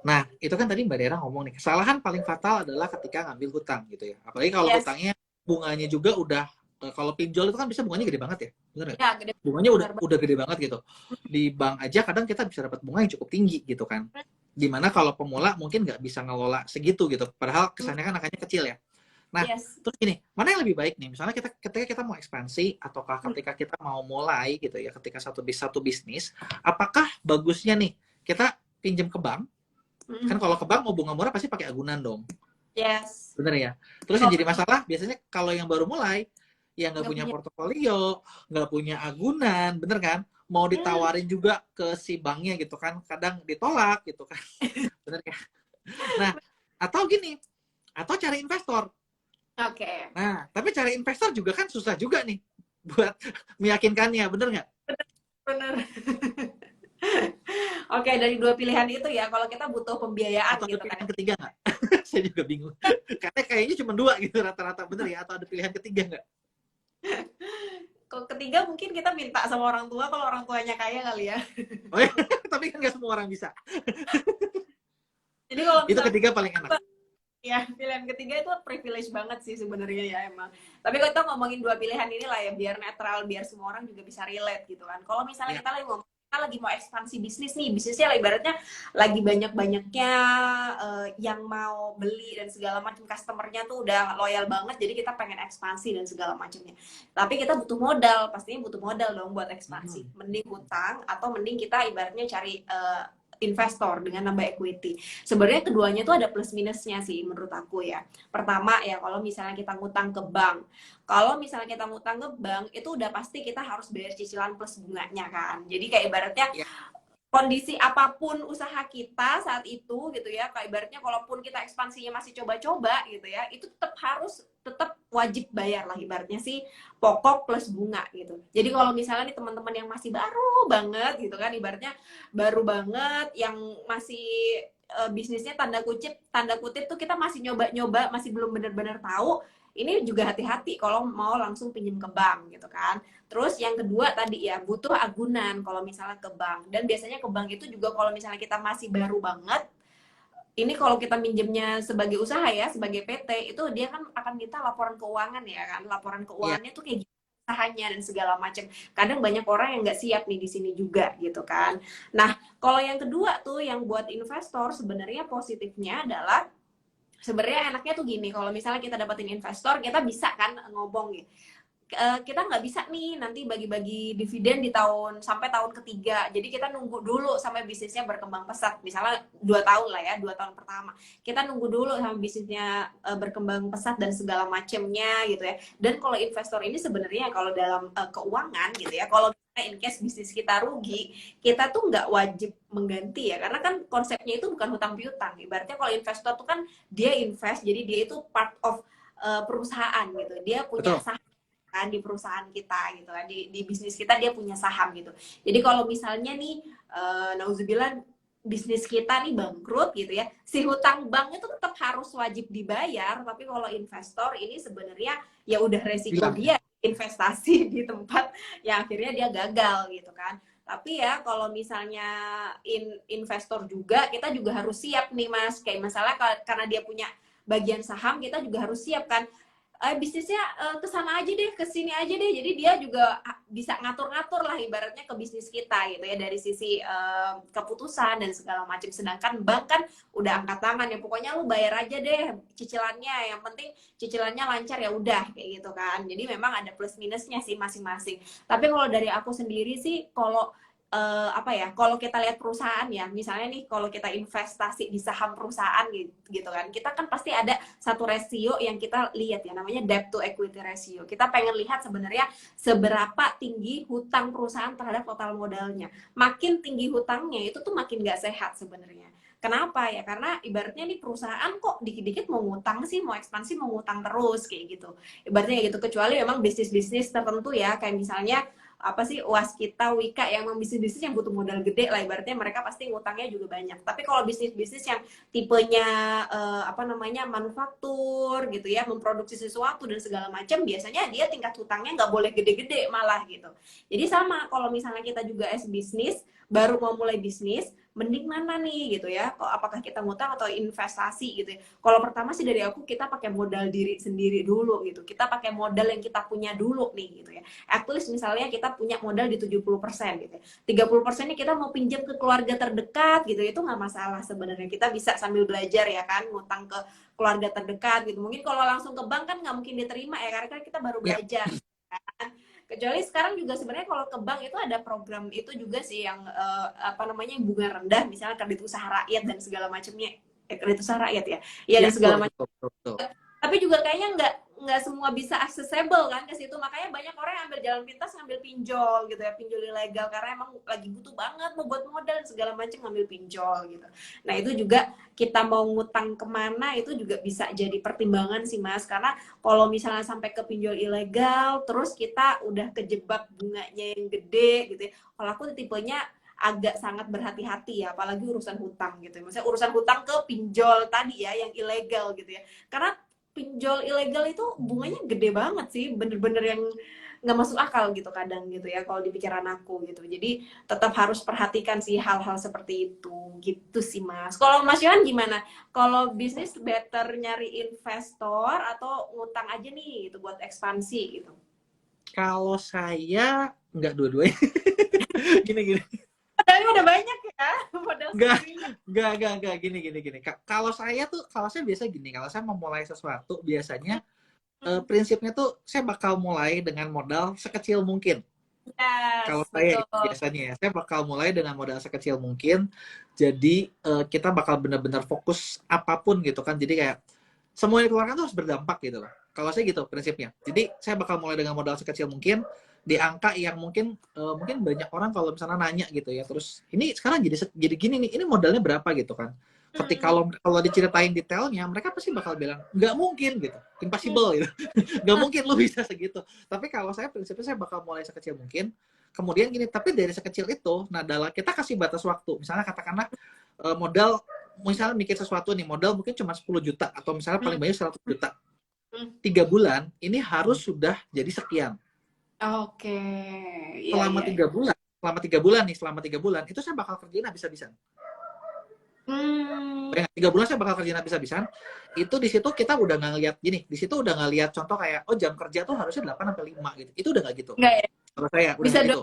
Nah, itu kan tadi Mbak Dera ngomong nih, kesalahan paling fatal adalah ketika ngambil hutang gitu ya. Apalagi kalau Yes. hutangnya bunganya juga udah, kalau pinjol itu kan bisa bunganya gede banget ya. Bener nggak? Ya, gede. Bunganya udah gede banget gitu. Di bank aja kadang kita bisa dapat bunga yang cukup tinggi gitu kan. Dimana kalau pemula mungkin nggak bisa ngelola segitu gitu. Padahal kesannya kan angkanya kecil ya. Nah, Yes. terus gini, mana yang lebih baik nih? Misalnya ketika kita mau ekspansi, ataukah ketika kita mau mulai gitu ya, ketika satu bisnis, apakah bagusnya nih kita pinjam ke bank? Kan kalau ke bank mau bunga murah pasti pakai agunan dong. Yes. Bener ya? Terus yang jadi masalah biasanya kalau yang baru mulai, yang nggak Nggak punya punya. portofolio, nggak punya agunan, bener kan? Mau ditawarin juga ke si banknya gitu kan, kadang ditolak gitu kan. Bener kan? Nah, atau gini, atau cari investor. Oke. Nah, tapi cari investor juga kan susah juga nih buat meyakinkannya, bener nggak? Bener. Oke, dari dua pilihan itu ya, kalau kita butuh pembiayaan Atau ada gitu kan. pilihan ketiga nggak? Saya juga bingung. Karena kayaknya cuma dua gitu rata-rata, bener ya? Atau ada pilihan ketiga nggak? Kalau ketiga mungkin kita minta sama orang tua kalau orang tuanya kaya kali ya. Oh ya, tapi kan nggak semua orang bisa. Jadi kalau Itu misalnya ketiga paling enak. ya pilihan ketiga itu privilege banget sih sebenarnya ya emang. Tapi kalau kita ngomongin dua pilihan ini lah ya biar netral, biar semua orang juga bisa relate gitu kan. Kalau misalnya Ya. kita lagi ngomong kita lagi mau ekspansi bisnis nih, bisnisnya lah ibaratnya lagi banyak-banyaknya yang mau beli dan segala macam, customernya tuh udah loyal banget, jadi kita pengen ekspansi dan segala macamnya. Tapi kita butuh modal, pastinya butuh modal dong buat ekspansi. Mending hutang atau mending kita ibaratnya cari investor dengan nambah equity. Sebenarnya keduanya tuh ada plus minusnya sih menurut aku ya. Pertama ya kalau misalnya kita ngutang ke bank. Kalau misalnya kita ngutang ke bank itu udah pasti kita harus bayar cicilan plus bunganya kan. Jadi kayak ibaratnya Ya. kondisi apapun usaha kita saat itu gitu ya, kayak ibaratnya kalaupun kita ekspansinya masih coba-coba gitu ya, itu tetap wajib bayar lah ibaratnya sih, pokok plus bunga gitu. Jadi kalau misalnya nih teman-teman yang masih baru banget gitu kan, ibaratnya baru banget yang masih bisnisnya tanda kutip tuh kita masih nyoba-nyoba, masih belum benar-benar tahu, ini juga hati-hati kalau mau langsung pinjam ke bank gitu kan. Terus yang kedua tadi ya butuh agunan kalau misalnya ke bank, dan biasanya ke bank itu juga kalau misalnya kita masih baru banget, ini kalau kita minjemnya sebagai usaha ya, sebagai PT itu dia kan akan minta laporan keuangan ya kan, laporan Iya. keuangannya tuh kayak gimana usahanya dan segala macam. Kadang banyak orang yang nggak siap nih di sini juga gitu kan. Nah kalau yang kedua tuh yang buat investor sebenarnya positifnya adalah sebenarnya enaknya tuh gini, kalau misalnya kita dapetin investor, kita bisa kan ngomong gitu. Kita nggak bisa nih nanti bagi-bagi dividen di sampai tahun ketiga. Jadi kita nunggu dulu sampai bisnisnya berkembang pesat. Misalnya 2 tahun lah ya, 2 tahun pertama. Kita nunggu dulu sampai bisnisnya berkembang pesat dan segala macamnya gitu ya. Dan kalau investor ini sebenarnya kalau dalam keuangan gitu ya, kalau in case bisnis kita rugi, kita tuh nggak wajib mengganti ya, karena kan konsepnya itu bukan hutang piutang. Ibaratnya kalau investor tuh kan dia invest, jadi dia itu part of perusahaan gitu. Dia punya Betul. saham kan di perusahaan kita gitu kan, di bisnis kita dia punya saham gitu. Jadi kalau misalnya nih nauzubillah bisnis kita nih bangkrut gitu ya, si hutang bank itu tetap harus wajib dibayar. Tapi kalau investor ini sebenarnya ya udah resiko Bilang. dia investasi di tempat yang akhirnya dia gagal gitu kan. Tapi ya kalau misalnya investor juga, kita juga harus siap nih Mas, kayak masalah karena dia punya bagian saham, kita juga harus siap kan. bisnisnya ke sana aja deh, ke sini aja deh. Jadi dia juga bisa ngatur-ngatur lah ibaratnya ke bisnis kita gitu ya, dari sisi keputusan dan segala macam. Sedangkan bank kan udah angkat tangan ya, pokoknya lu bayar aja deh cicilannya, yang penting cicilannya lancar ya udah kayak gitu kan. Jadi memang ada plus minusnya sih masing-masing. Tapi kalau dari aku sendiri sih, kalau apa ya, kalau kita lihat perusahaan ya, misalnya nih kalau kita investasi di saham perusahaan gitu kan, kita kan pasti ada satu rasio yang kita lihat ya, namanya debt to equity ratio. Kita pengen lihat sebenarnya seberapa tinggi hutang perusahaan terhadap total modalnya. Makin tinggi hutangnya itu tuh makin nggak sehat sebenarnya. Kenapa ya? Karena ibaratnya nih perusahaan kok dikit-dikit mau ngutang sih, mau ekspansi, mau ngutang terus kayak gitu. Ibaratnya gitu, kecuali memang bisnis-bisnis tertentu ya, kayak misalnya apa sih Waskita, Wika, yang memang bisnis-bisnis yang butuh modal gede lah, ibaratnya mereka pasti ngutangnya juga banyak. Tapi kalau bisnis-bisnis yang tipenya apa namanya manufaktur gitu ya, memproduksi sesuatu dan segala macam, biasanya dia tingkat hutangnya nggak boleh gede-gede malah gitu. Jadi sama kalau misalnya kita juga as bisnis baru mau mulai bisnis, mending mana nih gitu ya, apakah kita ngutang atau investasi gitu ya. Kalau pertama sih dari aku, kita pakai modal diri sendiri dulu gitu, kita pakai modal yang kita punya dulu nih gitu ya. At least misalnya kita punya modal di 70% gitu ya, 30%-nya kita mau pinjam ke keluarga terdekat gitu, itu nggak masalah sebenarnya. Kita bisa sambil belajar ya kan, ngutang ke keluarga terdekat gitu. Mungkin kalau langsung ke bank kan nggak mungkin diterima ya, karena kan kita baru Ya, belajar kan. Kecuali sekarang juga sebenarnya kalau ke bank itu ada program itu juga sih yang apa namanya, bunga rendah, misalnya kredit usaha rakyat dan segala macamnya. Kredit usaha rakyat ya, ya ya dan segala betul, macam. betul, betul, betul. Tapi juga kayaknya nggak semua bisa accessible kan ke situ, makanya banyak orang yang ambil jalan pintas, ngambil pinjol gitu ya, pinjol ilegal, karena emang lagi butuh banget mau buat modal segala macam, ngambil pinjol gitu. Nah itu juga, kita mau ngutang kemana itu juga bisa jadi pertimbangan sih Mas, karena kalau misalnya sampai ke pinjol ilegal terus kita udah kejebak bunganya yang gede gitu ya, kalau aku tipenya agak sangat berhati-hati ya, apalagi urusan hutang gitu. Maksudnya urusan hutang ke pinjol tadi ya, yang ilegal gitu ya. Karena pinjol ilegal itu bunganya gede banget sih, bener-bener yang nggak masuk akal gitu kadang gitu ya kalau di pikiran aku gitu. Jadi tetap harus perhatikan sih hal-hal seperti itu gitu sih Mas. Kalau Mas Yohan gimana? Kalau bisnis better nyari investor atau ngutang aja nih gitu buat ekspansi gitu? Kalau saya nggak dua-duanya. Gini. Modalnya udah banyak ya, modal Nggak, sendirinya. nggak. Gini. Kalau saya biasa gini, kalau saya memulai sesuatu, biasanya prinsipnya tuh saya bakal mulai dengan modal sekecil mungkin. Kalau Yes, saya betul. biasanya ya, saya bakal mulai dengan modal sekecil mungkin. Jadi kita bakal benar-benar fokus apapun gitu kan. Jadi kayak semua yang dikeluarkan tuh harus berdampak gitu loh. Kalau saya gitu prinsipnya. Jadi saya bakal mulai dengan modal sekecil mungkin, di angka yang mungkin banyak orang kalau misalnya nanya gitu ya. Terus ini sekarang jadi gini nih, ini modalnya berapa gitu kan. Ketika kalau diceritain detailnya, mereka pasti bakal bilang nggak mungkin gitu, impossible gitu. Nggak mungkin lu bisa segitu. Tapi kalau saya prinsipnya saya bakal mulai sekecil mungkin. Kemudian gini, tapi dari sekecil itu, nah dalam kita kasih batas waktu. Misalnya katakanlah modal, misalnya mikir sesuatu nih, modal mungkin cuma 10 juta atau misalnya paling banyak 100 juta. 3 bulan ini harus sudah jadi sekian. Oke, iya Selama iya. 3 bulan, selama 3 bulan itu saya bakal kerjain habis-habisan. Hmm, 3 bulan saya bakal kerjain habis-habisan. Itu di situ kita udah nggak ngeliat gini, di situ udah nggak lihat contoh kayak oh jam kerja tuh harusnya 8 sampai 5 gitu. Itu udah nggak gitu. enggak ya? Kalau saya udah Bisa nggak gitu.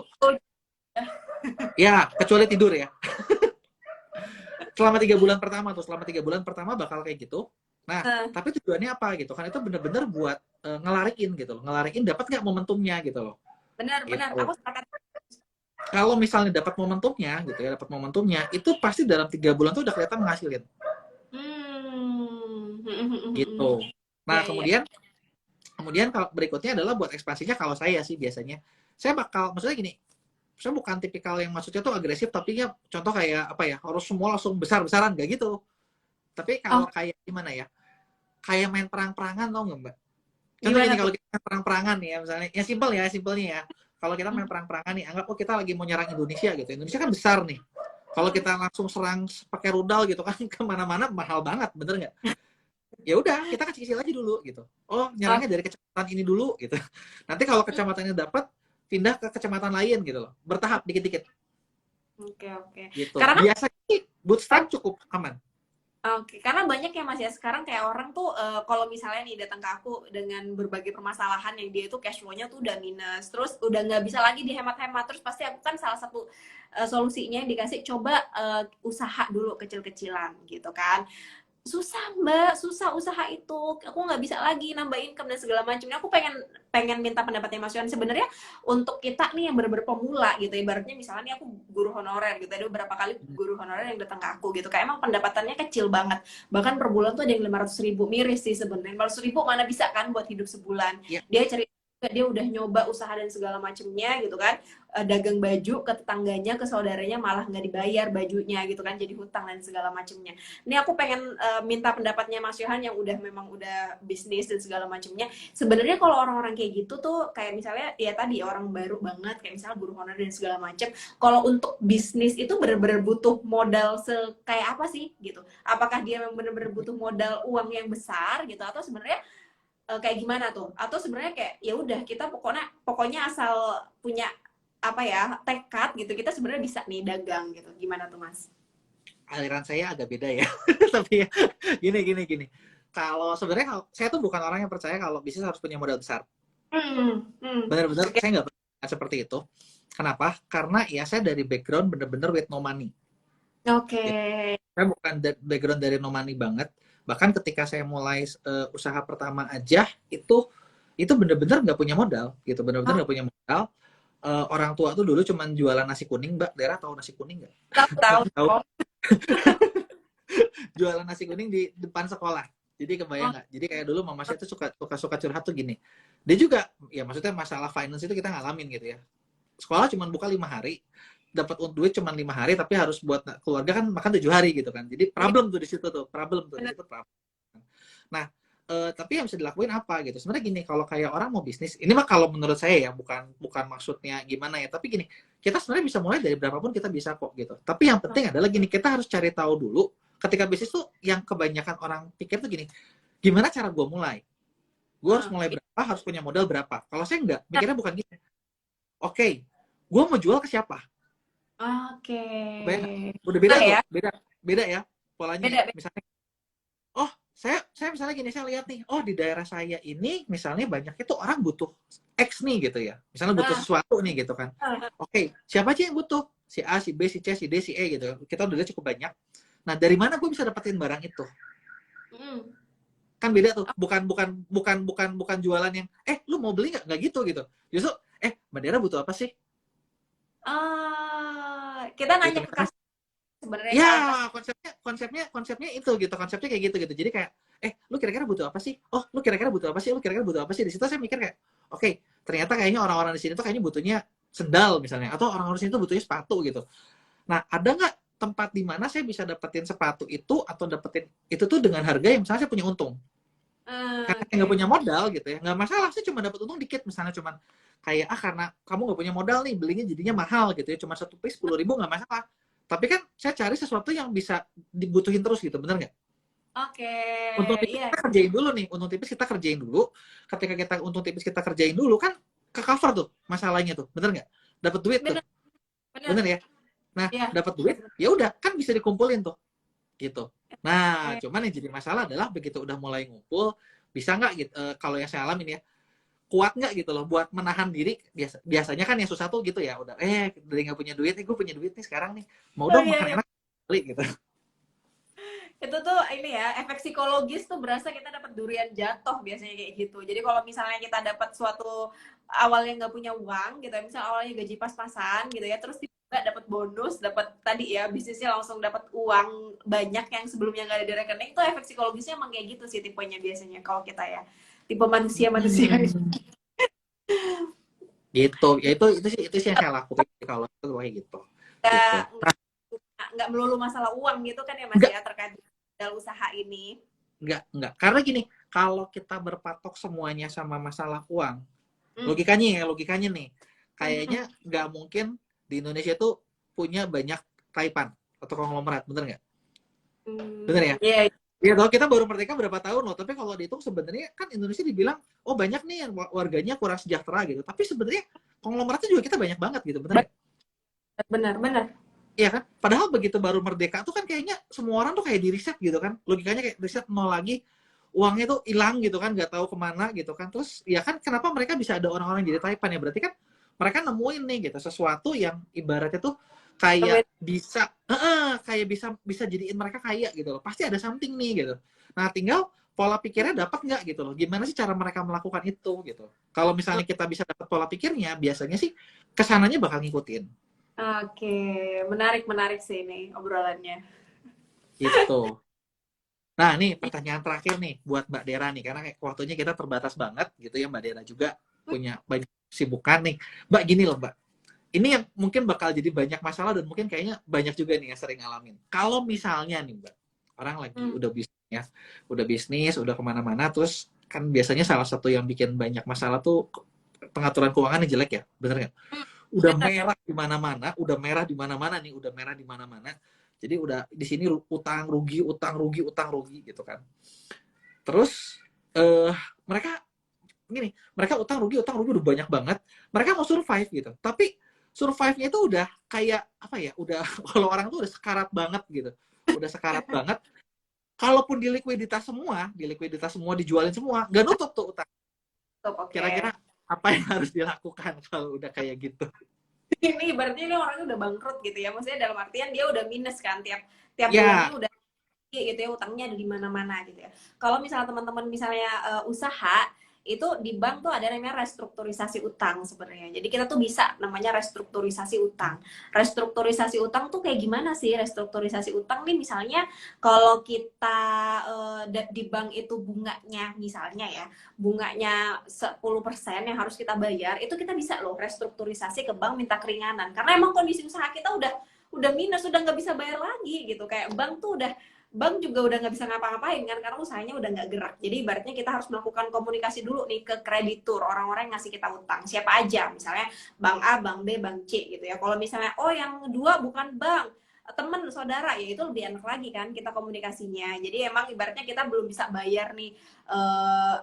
20. Ya, kecuali tidur ya. Selama 3 bulan pertama bakal kayak gitu. Nah, tapi tujuannya apa gitu kan? Itu bener-bener buat ngelarikin gitu loh. Ngelarikin dapat nggak momentumnya gitu loh. Benar-benar, Gitu. aku sepakat. Kalau misalnya dapat momentumnya gitu ya, dapat momentumnya, itu pasti dalam 3 bulan tuh udah kelihatan menghasilin. Gitu. Nah, Iya iya. kemudian kalau berikutnya adalah buat ekspansinya kalau saya sih biasanya. Saya bakal, maksudnya gini, saya bukan tipikal yang maksudnya tuh agresif, tapi ya contoh kayak apa ya, harus semua langsung besar-besaran, gak gitu. Tapi Oh, kalau kayak gimana ya, kayak main perang-perangan tau nggak Mbak? Contoh gimana gini, tuh? kalau kita main perang-perangan nih ya, misalnya, ya simpelnya ya. Kalau kita main perang-perangan nih, anggap oh kita lagi mau nyerang Indonesia gitu. Indonesia kan besar nih. Kalau kita langsung serang pakai rudal gitu kan, kemana-mana mahal banget, bener nggak? Ya udah, kita kecil-kecil aja dulu gitu. Oh, Oh, nyerangnya dari kecamatan ini dulu gitu. Nanti kalau kecamatannya dapat, pindah ke kecamatan lain gitu loh. Bertahap, dikit-dikit oke oke. gitu. Karena kan Biasanya bootstrap cukup aman. Oke, karena banyak ya Mas ya sekarang kayak orang tuh kalau misalnya nih datang ke aku dengan berbagai permasalahan yang dia itu cash flow-nya tuh udah minus, terus udah nggak bisa lagi dihemat-hemat, terus pasti aku kan salah satu solusinya yang dikasih coba usaha dulu kecil-kecilan gitu kan. Susah Mbak, susah usaha itu. Aku nggak bisa lagi nambah income dan segala macamnya. Aku pengen pengen minta pendapatnya Mas Yohan. Sebenarnya untuk kita nih yang bener-bener pemula gitu, ibaratnya misalnya nih aku guru honorer gitu, ada beberapa kali guru honorer yang datang ke aku gitu, kayak emang pendapatannya kecil banget. Bahkan per bulan tuh ada yang 500.000, miris sih sebenarnya. 500.000 mana bisa kan buat hidup sebulan. Ya. Dia cerita dia udah nyoba usaha dan segala macamnya gitu kan, dagang baju ke tetangganya, ke saudaranya, malah nggak dibayar bajunya gitu kan, jadi hutang dan segala macamnya. Ini aku pengen minta pendapatnya Mas Yohan yang memang udah bisnis dan segala macamnya. Sebenarnya kalau orang-orang kayak gitu tuh kayak misalnya ya tadi orang baru banget kayak misalnya guru honorer dan segala macam. Kalau untuk bisnis itu benar-benar butuh modal kayak apa sih gitu? Apakah dia memang benar-benar butuh modal uang yang besar gitu, atau sebenarnya kayak gimana tuh? Atau sebenarnya kayak ya udah kita pokoknya asal punya apa ya tekad gitu, kita sebenarnya bisa nih dagang gitu. Gimana tuh Mas? Aliran saya agak beda ya. Tapi ya, gini. Kalau sebenarnya saya tuh bukan orang yang percaya kalau bisnis harus punya modal besar. Benar-benar Okay. saya nggak percaya seperti itu. Kenapa? Karena ya saya dari background bener-bener with no money. Oke. Saya bukan background dari no money banget. Bahkan ketika saya mulai usaha pertama aja itu bener-bener nggak punya modal gitu, bener-bener nggak punya modal. Orang tua tuh dulu cuman jualan nasi kuning, Mbak. Daerah tahu nasi kuning nggak? Tahu. Tahu. Jualan nasi kuning di depan sekolah. Jadi kebayang nggak? Jadi kayak dulu mama saya tuh suka curhat tuh gini. Dia juga, ya maksudnya masalah finance itu kita ngalamin gitu ya. Sekolah cuma buka 5 hari, dapat duit cuma 5 hari, tapi harus buat keluarga kan makan 7 hari gitu kan. Jadi problem tuh di situ tuh, problem. Nah, tapi yang bisa dilakuin apa gitu? Sebenarnya gini, kalau kayak orang mau bisnis, ini mah kalau menurut saya ya, bukan maksudnya gimana ya, tapi gini, kita sebenarnya bisa mulai dari berapapun kita bisa kok gitu. Tapi yang penting adalah gini, kita harus cari tahu dulu. Ketika bisnis tuh yang kebanyakan orang pikir tuh gini, gimana cara gue mulai? Gue harus mulai berapa? Harus punya modal berapa? Kalau saya enggak, mikirnya bukan gitu. Oke, gue mau jual ke siapa? Oke. Udah beda tuh, ya? beda ya polanya. Beda. Misalnya, oh saya misalnya gini, saya lihat nih, oh di daerah saya ini misalnya banyak itu orang butuh X nih gitu ya. Misalnya butuh sesuatu nih gitu kan. Oke, siapa aja yang butuh? Si A, si B, si C, si D, si E gitu. Kita udah lihat cukup banyak. Nah, dari mana gue bisa dapetin barang itu? Kan beda tuh. Bukan jualan yang lu mau beli nggak gitu. Justru Mbak Dera butuh apa sih? Kita nanya gitu, ke customer sebenarnya. Ya, konsepnya itu gitu. Konsepnya kayak gitu. Jadi kayak lu kira-kira butuh apa sih? Oh, lu kira-kira butuh apa sih? Lu kira-kira butuh apa sih? Di situ saya mikir kayak, oke, ternyata kayaknya orang-orang di sini tuh kayaknya butuhnya sendal misalnya, atau orang-orang di sini tuh butuhnya sepatu gitu. Nah, ada nggak tempat di mana saya bisa dapetin sepatu itu atau dapetin itu tuh dengan harga yang misalnya saya punya untung? Karena nggak punya modal gitu ya, nggak masalah sih cuma dapat untung dikit, misalnya cuman kayak karena kamu nggak punya modal nih, belinya jadinya mahal gitu ya, cuma satu piece 10.000 nggak masalah. Tapi kan saya cari sesuatu yang bisa dibutuhin terus gitu, bener nggak? Oke. Untung tipis kita kerjain dulu nih, untung tipis kita kerjain dulu. Ketika kita untung tipis kita kerjain dulu kan ke cover tuh masalahnya tuh, bener nggak? Dapat duit tuh, bener ya? Nah, dapat duit, ya udah kan bisa dikumpulin tuh, gitu. Nah, cuman yang jadi masalah adalah begitu udah mulai ngumpul, bisa nggak gitu? Kalau yang saya alamin ya, kuat nggak gitu loh buat menahan diri. Biasanya kan yang susah tuh gitu ya, udah dari nggak punya duit, gue punya duit nih sekarang nih, mau dong makan enak kali gitu. Itu tuh ini ya, efek psikologis tuh berasa kita dapat durian jatuh biasanya kayak gitu. Jadi kalau misalnya kita dapat suatu awalnya nggak punya uang gitu, misalnya awalnya gaji pas-pasan gitu ya, terus tiba dapat bonus, dapat tadi ya bisnisnya langsung dapat uang banyak yang sebelumnya nggak ada di rekening, itu efek psikologisnya emang kayak gitu sih tipenya biasanya kalau kita ya, tipe manusia. Gitu. Ya itu sih yang saya lakukan kalau itu kayak gitu. Nggak melulu masalah uang gitu kan ya Mas ya, terkait modal usaha ini. Enggak. Karena gini, kalau kita berpatok semuanya sama masalah uang, logikanya nih, kayaknya nggak mungkin di Indonesia tuh punya banyak Taipan atau konglomerat, bener nggak? Bener ya? Iya, kalau kita baru merdeka berapa tahun loh, tapi kalau dihitung sebenarnya kan Indonesia dibilang, oh banyak nih yang warganya kurang sejahtera gitu, tapi sebenarnya konglomeratnya juga kita banyak banget gitu, bener nggak? Benar. Iya kan? Padahal begitu baru merdeka tuh kan kayaknya semua orang tuh kayak di riset gitu kan. Logikanya kayak riset nol lagi, uangnya tuh hilang gitu kan, nggak tahu kemana gitu kan. Terus ya kan kenapa mereka bisa ada orang-orang jadi Taipan ya? Berarti kan mereka nemuin nih gitu sesuatu yang ibaratnya tuh kayak bisa, kayak bisa jadiin mereka kaya gitu loh. Pasti ada something nih gitu. Nah tinggal pola pikirnya dapat nggak gitu loh. Gimana sih cara mereka melakukan itu gitu. Kalau misalnya kita bisa dapat pola pikirnya, biasanya sih kesananya bakal ngikutin. Oke, menarik sih ini obrolannya. Gitu. Nah, nih pertanyaan terakhir nih buat Mbak Dera nih, karena kayak waktunya kita terbatas banget gitu ya, Mbak Dera juga punya banyak kesibukan nih. Mbak, gini loh Mbak, ini yang mungkin bakal jadi banyak masalah dan mungkin kayaknya banyak juga nih yang sering ngalamin. Kalau misalnya nih Mbak, orang lagi udah bisnis ya, udah kemana-mana, terus kan biasanya salah satu yang bikin banyak masalah tuh pengaturan keuangannya jelek ya, bener nggak? Udah merah di mana-mana, udah merah di mana-mana nih, udah merah di mana-mana. Jadi udah di sini utang rugi gitu kan. Terus mereka gini, mereka utang rugi udah banyak banget. Mereka mau survive gitu. Tapi survive-nya itu udah kayak apa ya? Udah kalau orang tuh udah sekarat banget gitu. Udah sekarat banget. Kalaupun di likuiditas semua dijualin semua, nggak nutup tuh utang. Kira-kira apa yang harus dilakukan kalau udah kayak gitu? Ini berarti ini orangnya udah bangkrut gitu ya. Maksudnya dalam artian dia udah minus kan tiap Ya, bulannya udah gitu ya, utangnya ada di mana-mana gitu ya. Kalau misalnya teman-teman misalnya usaha itu di bank tuh ada namanya restrukturisasi utang sebenarnya. Jadi kita tuh bisa namanya restrukturisasi utang. Restrukturisasi utang tuh kayak gimana sih restrukturisasi utang nih, misalnya kalau kita di bank itu bunganya misalnya ya, bunganya 10% yang harus kita bayar, itu kita bisa loh restrukturisasi ke bank minta keringanan. Karena emang kondisi usaha kita udah minus, udah nggak bisa bayar lagi gitu. Kayak bank juga udah nggak bisa ngapa-ngapain kan karena usahanya udah nggak gerak. Jadi ibaratnya kita harus melakukan komunikasi dulu nih ke kreditur, orang-orang yang ngasih kita utang siapa aja, misalnya bank A, bank B, bank C gitu ya. Kalau misalnya oh yang dua bukan bank, temen saudara, ya itu lebih enak lagi kan kita komunikasinya. Jadi emang ibaratnya kita belum bisa bayar nih,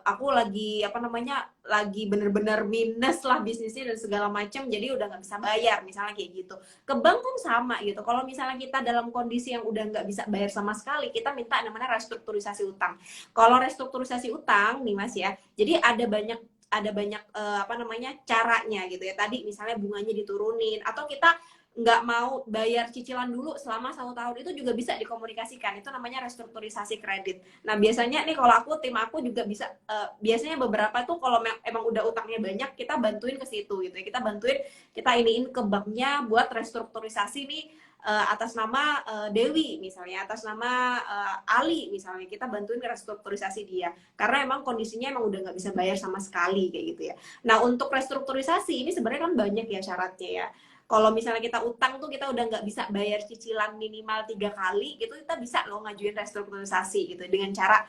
aku lagi apa namanya lagi bener-bener minus lah bisnisnya dan segala macam, jadi udah nggak bisa bayar misalnya kayak gitu. Ke bank pun sama gitu. Kalau misalnya kita dalam kondisi yang udah nggak bisa bayar sama sekali, kita minta namanya restrukturisasi utang. Kalau restrukturisasi utang nih Mas ya, jadi ada banyak apa namanya caranya gitu ya. Tadi misalnya bunganya diturunin atau kita nggak mau bayar cicilan dulu selama 1 tahun, itu juga bisa dikomunikasikan. Itu namanya restrukturisasi kredit. Nah biasanya nih kalau tim aku juga bisa, biasanya beberapa tuh kalau emang udah utangnya banyak, kita bantuin ke situ gitu ya. Kita iniin ke banknya buat restrukturisasi nih, atas nama Dewi misalnya, atas nama Ali misalnya, kita bantuin restrukturisasi dia karena emang kondisinya emang udah nggak bisa bayar sama sekali kayak gitu ya. Nah untuk restrukturisasi ini sebenarnya kan banyak ya syaratnya ya. Kalau misalnya kita utang tuh kita udah nggak bisa bayar cicilan minimal 3 kali gitu, kita bisa loh ngajuin restrukturisasi gitu dengan cara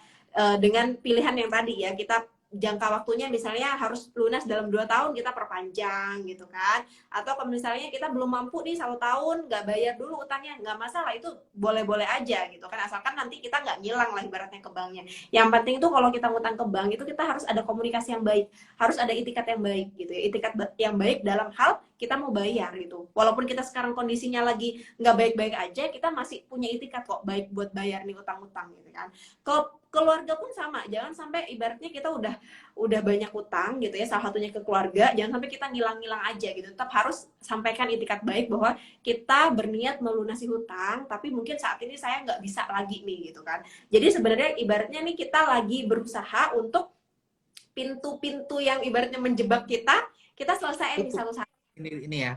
dengan pilihan yang tadi ya, kita jangka waktunya misalnya harus lunas dalam 2 tahun, kita perpanjang gitu kan. Atau kalau misalnya kita belum mampu nih 1 tahun nggak bayar dulu utangnya, nggak masalah, itu boleh-boleh aja gitu kan, asalkan nanti kita nggak ngilang lah ibaratnya ke banknya. Yang penting tuh kalau kita ngutang ke bank itu kita harus ada komunikasi yang baik, harus ada itikat yang baik gitu ya, itikat yang baik dalam hal kita mau bayar gitu. Walaupun kita sekarang kondisinya lagi nggak baik-baik aja, kita masih punya itikat kok baik buat bayar nih utang-utang gitu kan. Kalau keluarga pun sama, jangan sampai ibaratnya kita udah banyak utang gitu ya, salah satunya ke keluarga, jangan sampai kita ngilang-ngilang aja gitu. Tetap harus sampaikan itikat baik bahwa kita berniat melunasi hutang, tapi mungkin saat ini saya nggak bisa lagi nih gitu kan. Jadi sebenarnya ibaratnya nih kita lagi berusaha untuk pintu-pintu yang ibaratnya menjebak kita selesaiin nih satu-satu. Ini ya.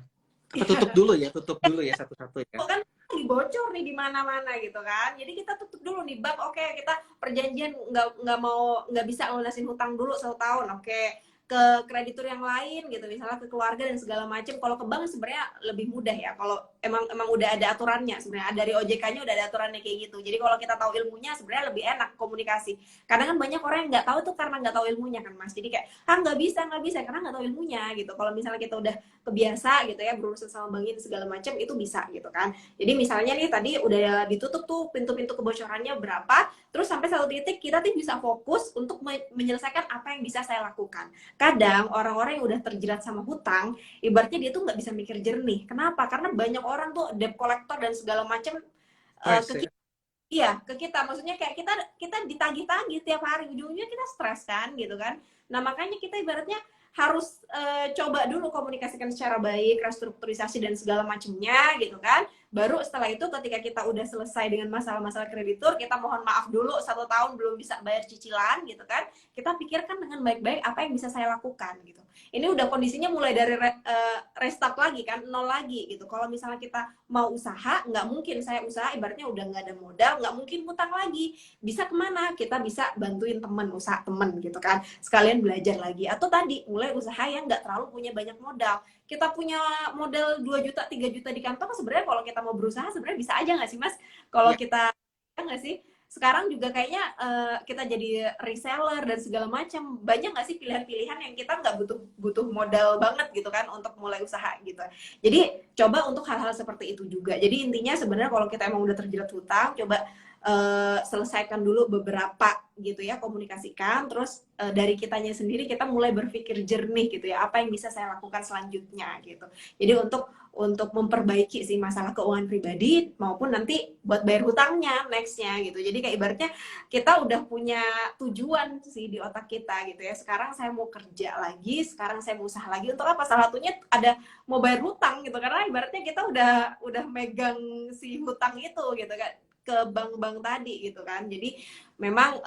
Tutup dulu ya satu-satu ya. Kan lagi bocor nih di mana-mana gitu kan, jadi kita tutup dulu nih bank. Oke, kita perjanjian nggak bisa lunasin hutang dulu 1 tahun, oke, ke kreditur yang lain gitu, misalnya ke keluarga dan segala macam. Kalau ke bank sebenarnya lebih mudah ya, kalau emang udah ada aturannya sebenarnya, dari OJK-nya udah ada aturannya kayak gitu. Jadi kalau kita tahu ilmunya sebenarnya lebih enak komunikasi. Kadang kan banyak orang yang nggak tahu tuh karena nggak tahu ilmunya kan Mas, jadi kayak nggak bisa karena nggak tahu ilmunya gitu. Kalau misalnya kita udah kebiasa gitu ya berurusan sama bank ini segala macam, itu bisa gitu kan. Jadi misalnya nih tadi udah ditutup tuh pintu-pintu kebocorannya berapa, terus sampai satu titik kita tuh bisa fokus untuk menyelesaikan apa yang bisa saya lakukan. kadang orang-orang yang udah terjerat sama hutang, ibaratnya dia tuh nggak bisa mikir jernih. Kenapa? Karena banyak orang tuh debt collector dan segala macam Stres ke ya. kita. Iya, ke kita. Maksudnya kayak kita ditagih-tagih tiap hari, ujungnya kita stres kan, gitu kan. Nah, makanya kita ibaratnya harus coba dulu komunikasikan secara baik, restrukturisasi dan segala macamnya, gitu kan. Baru setelah itu ketika kita udah selesai dengan masalah-masalah kreditur, kita mohon maaf dulu 1 tahun belum bisa bayar cicilan, gitu kan. Kita pikirkan dengan baik-baik apa yang bisa saya lakukan, gitu. Ini udah kondisinya mulai dari restart lagi kan, nol lagi gitu. Kalau misalnya kita mau usaha, nggak mungkin saya usaha ibaratnya udah nggak ada modal, nggak mungkin hutang lagi. Bisa kemana? Kita bisa bantuin temen, usaha temen gitu kan. Sekalian belajar lagi. Atau tadi, mulai usaha yang nggak terlalu punya banyak modal. Kita punya modal 2 juta, 3 juta di kantong, sebenarnya kalau kita mau berusaha sebenarnya bisa aja nggak sih Mas? Kalau Ya. kita, ya nggak sih? Sekarang juga kayaknya kita jadi reseller dan segala macam, banyak nggak sih pilihan-pilihan yang kita nggak butuh modal banget gitu kan untuk mulai usaha gitu. Jadi coba untuk hal-hal seperti itu juga. Jadi intinya sebenarnya kalau kita emang udah terjerat hutang, coba selesaikan dulu beberapa gitu ya, komunikasikan, terus dari kitanya sendiri kita mulai berpikir jernih gitu ya, apa yang bisa saya lakukan selanjutnya gitu. Jadi untuk memperbaiki sih masalah keuangan pribadi maupun nanti buat bayar hutangnya nextnya gitu. Jadi kayak ibaratnya kita udah punya tujuan sih di otak kita gitu ya. Sekarang saya mau kerja lagi, sekarang saya mau usaha lagi, untuk apa? Salah satunya ada mau bayar hutang gitu, karena ibaratnya kita udah megang si hutang itu gitu kan, ke bank-bank tadi gitu kan. Jadi memang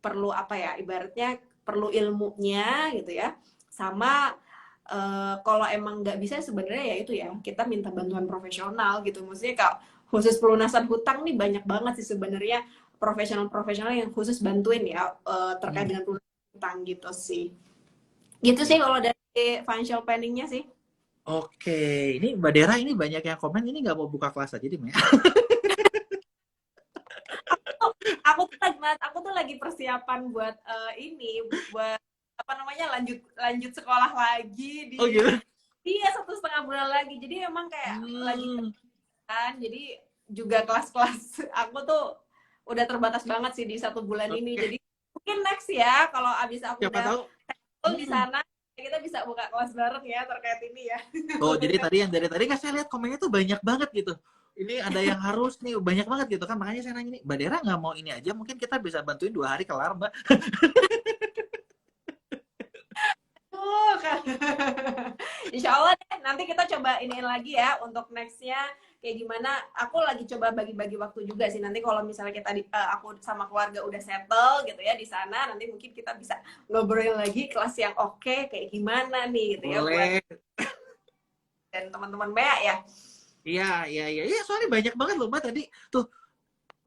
perlu apa ya, ibaratnya perlu ilmunya gitu ya, sama kalau emang nggak bisa sebenarnya ya itu ya kita minta bantuan profesional gitu. Maksudnya kalau khusus pelunasan hutang nih banyak banget sih sebenarnya profesional-profesional yang khusus bantuin ya terkait dengan pelunasan hutang gitu sih. Gitu sih kalau dari financial planningnya sih. Oke, ini Mbak Dera ini banyak yang komen ini nggak mau buka kelas aja di Mea. Aku tuh lagi persiapan buat ini, buat apa namanya, lanjut sekolah lagi Oh di gitu. iya 1,5 bulan lagi. Jadi emang kayak lagi Hmm, kan, jadi juga kelas-kelas aku tuh udah terbatas banget sih di 1 bulan ini. oke. Jadi mungkin next ya kalau abis aku Siapa udah tahu. full di Hmm. sana, kita bisa buka kelas bareng ya terkait ini ya. Oh, jadi tadi yang dari tadi kan saya lihat komennya tuh banyak banget gitu. Ini ada yang harus nih, banyak banget gitu kan. Makanya saya nanya nih, Mbak Dera nggak mau ini aja, mungkin kita bisa bantuin 2 hari kelar, Mbak. Tuh kan. Insya Allah deh, nanti kita coba iniin lagi ya untuk nextnya kayak gimana. Aku lagi coba bagi-bagi waktu juga sih. Nanti kalau misalnya kita aku sama keluarga udah settle gitu ya di sana, nanti mungkin kita bisa ngobrol lagi kelas yang oke kayak gimana nih gitu ya buat Boleh. dan teman-teman Bea ya. Iya, iya, iya. Iya, soalnya banyak banget loh, Mbak, tadi. Tuh,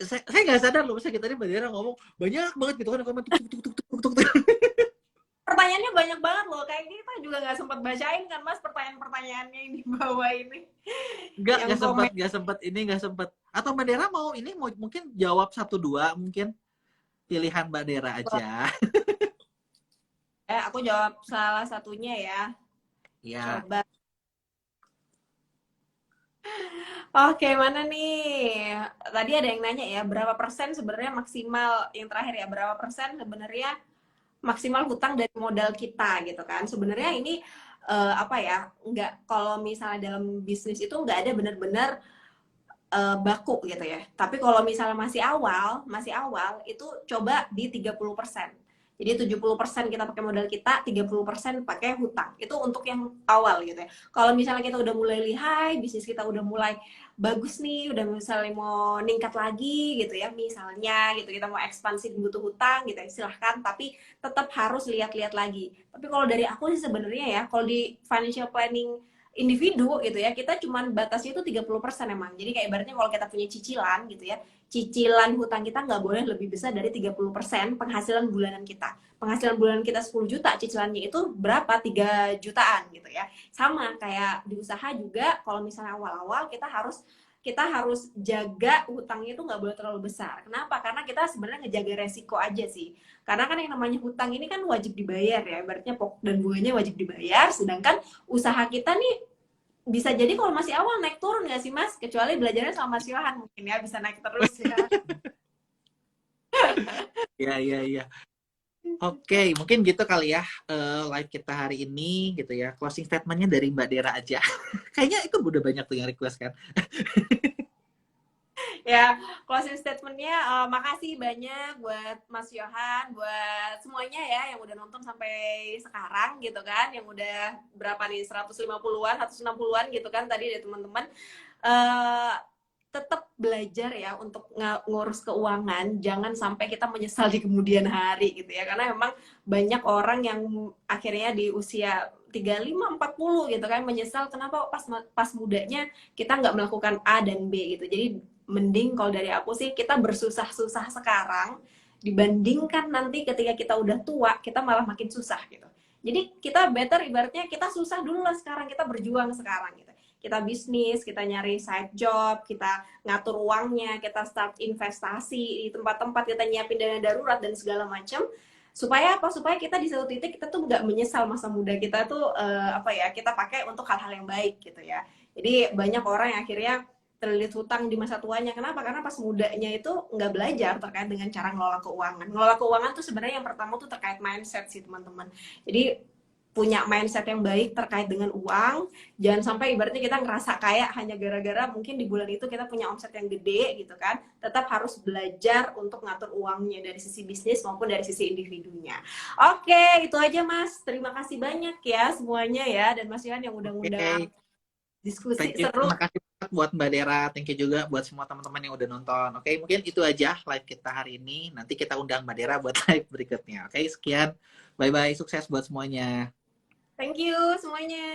saya nggak sadar loh, misalnya tadi Mbak Dera ngomong, banyak banget gitu kan, komen tuk, tuk, tuk, tuk, tuk, tuk, tuk. Pertanyaannya banyak banget loh. Kayak kita juga nggak sempat bacain kan Mas pertanyaan-pertanyaannya yang di bawah ini. Yang komen. Nggak sempet. Atau Mbak Dera mau ini, mau mungkin jawab 1-2, mungkin pilihan Mbak Dera aja. Aku jawab salah satunya ya. Ya, Coba. Oke, mana nih? Tadi ada yang nanya ya, berapa persen sebenarnya maksimal, yang terakhir ya, berapa persen sebenarnya maksimal hutang dari modal kita gitu kan? Sebenarnya ini apa ya? Nggak, kalau misalnya dalam bisnis itu nggak ada benar-benar baku gitu ya. Tapi kalau misalnya masih awal itu coba di 30%. Jadi 70% kita pakai modal kita, 30% pakai hutang. Itu untuk yang awal gitu ya. Kalau misalnya kita udah mulai lihai, bisnis kita udah mulai bagus nih, udah misalnya mau ningkat lagi gitu ya, misalnya gitu, kita mau ekspansi butuh hutang gitu ya, silahkan. Tapi tetap harus lihat-lihat lagi. Tapi kalau dari aku sih sebenarnya ya, kalau di financial planning individu gitu ya, kita cuman batasnya itu 30% emang. Jadi kayak ibaratnya kalau kita punya cicilan gitu ya, cicilan hutang kita nggak boleh lebih besar dari 30% penghasilan bulanan kita. Penghasilan bulanan kita 10 juta, cicilannya itu berapa? 3 jutaan gitu ya. Sama kayak di usaha juga, kalau misalnya awal-awal kita harus jaga hutangnya itu nggak boleh terlalu besar. Kenapa? Karena kita sebenarnya ngejaga resiko aja sih. Karena kan yang namanya hutang ini kan wajib dibayar ya, ibaratnya pokok dan bunganya wajib dibayar. Sedangkan usaha kita nih bisa jadi kalau masih awal naik turun nggak sih Mas? Kecuali belajarnya sama Mas Yohan mungkin ya, bisa naik terus ya. iya, iya, iya. Oke, mungkin gitu kali ya live kita hari ini gitu ya. Closing statementnya dari Mbak Dera aja. Kayaknya itu udah banyak tuh yang request kan. Ya, closing statementnya makasih banyak buat Mas Yohan, buat semuanya ya yang udah nonton sampai sekarang gitu kan, yang udah berapa nih 150-an, 160-an gitu kan tadi dari teman-teman. Eh, Tetap belajar ya untuk ngurus keuangan, jangan sampai kita menyesal di kemudian hari gitu ya, karena memang banyak orang yang akhirnya di usia 35-40 gitu kan menyesal kenapa pas mudanya kita nggak melakukan A dan B gitu. Jadi mending kalau dari aku sih kita bersusah-susah sekarang dibandingkan nanti ketika kita udah tua kita malah makin susah gitu. Jadi kita better ibaratnya kita susah dulu lah sekarang, kita berjuang sekarang gitu. Kita bisnis, kita nyari side job, kita ngatur uangnya, kita start investasi di tempat-tempat, kita nyiapin dana darurat dan segala macam. Supaya apa? Supaya kita di satu titik kita tuh nggak menyesal masa muda kita tuh apa ya, kita pakai untuk hal-hal yang baik gitu ya. Jadi banyak orang yang akhirnya terlilit hutang di masa tuanya. Kenapa? Karena pas mudanya itu nggak belajar terkait dengan cara ngelola keuangan. Ngelola keuangan tuh sebenarnya yang pertama tuh terkait mindset sih teman-teman. Jadi punya mindset yang baik terkait dengan uang, jangan sampai ibaratnya kita ngerasa kaya hanya gara-gara mungkin di bulan itu kita punya omset yang gede gitu kan. Tetap harus belajar untuk ngatur uangnya dari sisi bisnis maupun dari sisi individunya. Oke, itu aja Mas. Terima kasih banyak ya semuanya ya, dan Mas Yohan yang udah ngundang Oke, diskusi thank you. seru. Terima kasih banget buat Mbak Dera. Thank you juga buat semua teman-teman yang udah nonton. Oke, mungkin itu aja live kita hari ini. Nanti kita undang Mbak Dera buat live berikutnya. Oke, sekian. Bye-bye. Sukses buat semuanya. Thank you semuanya.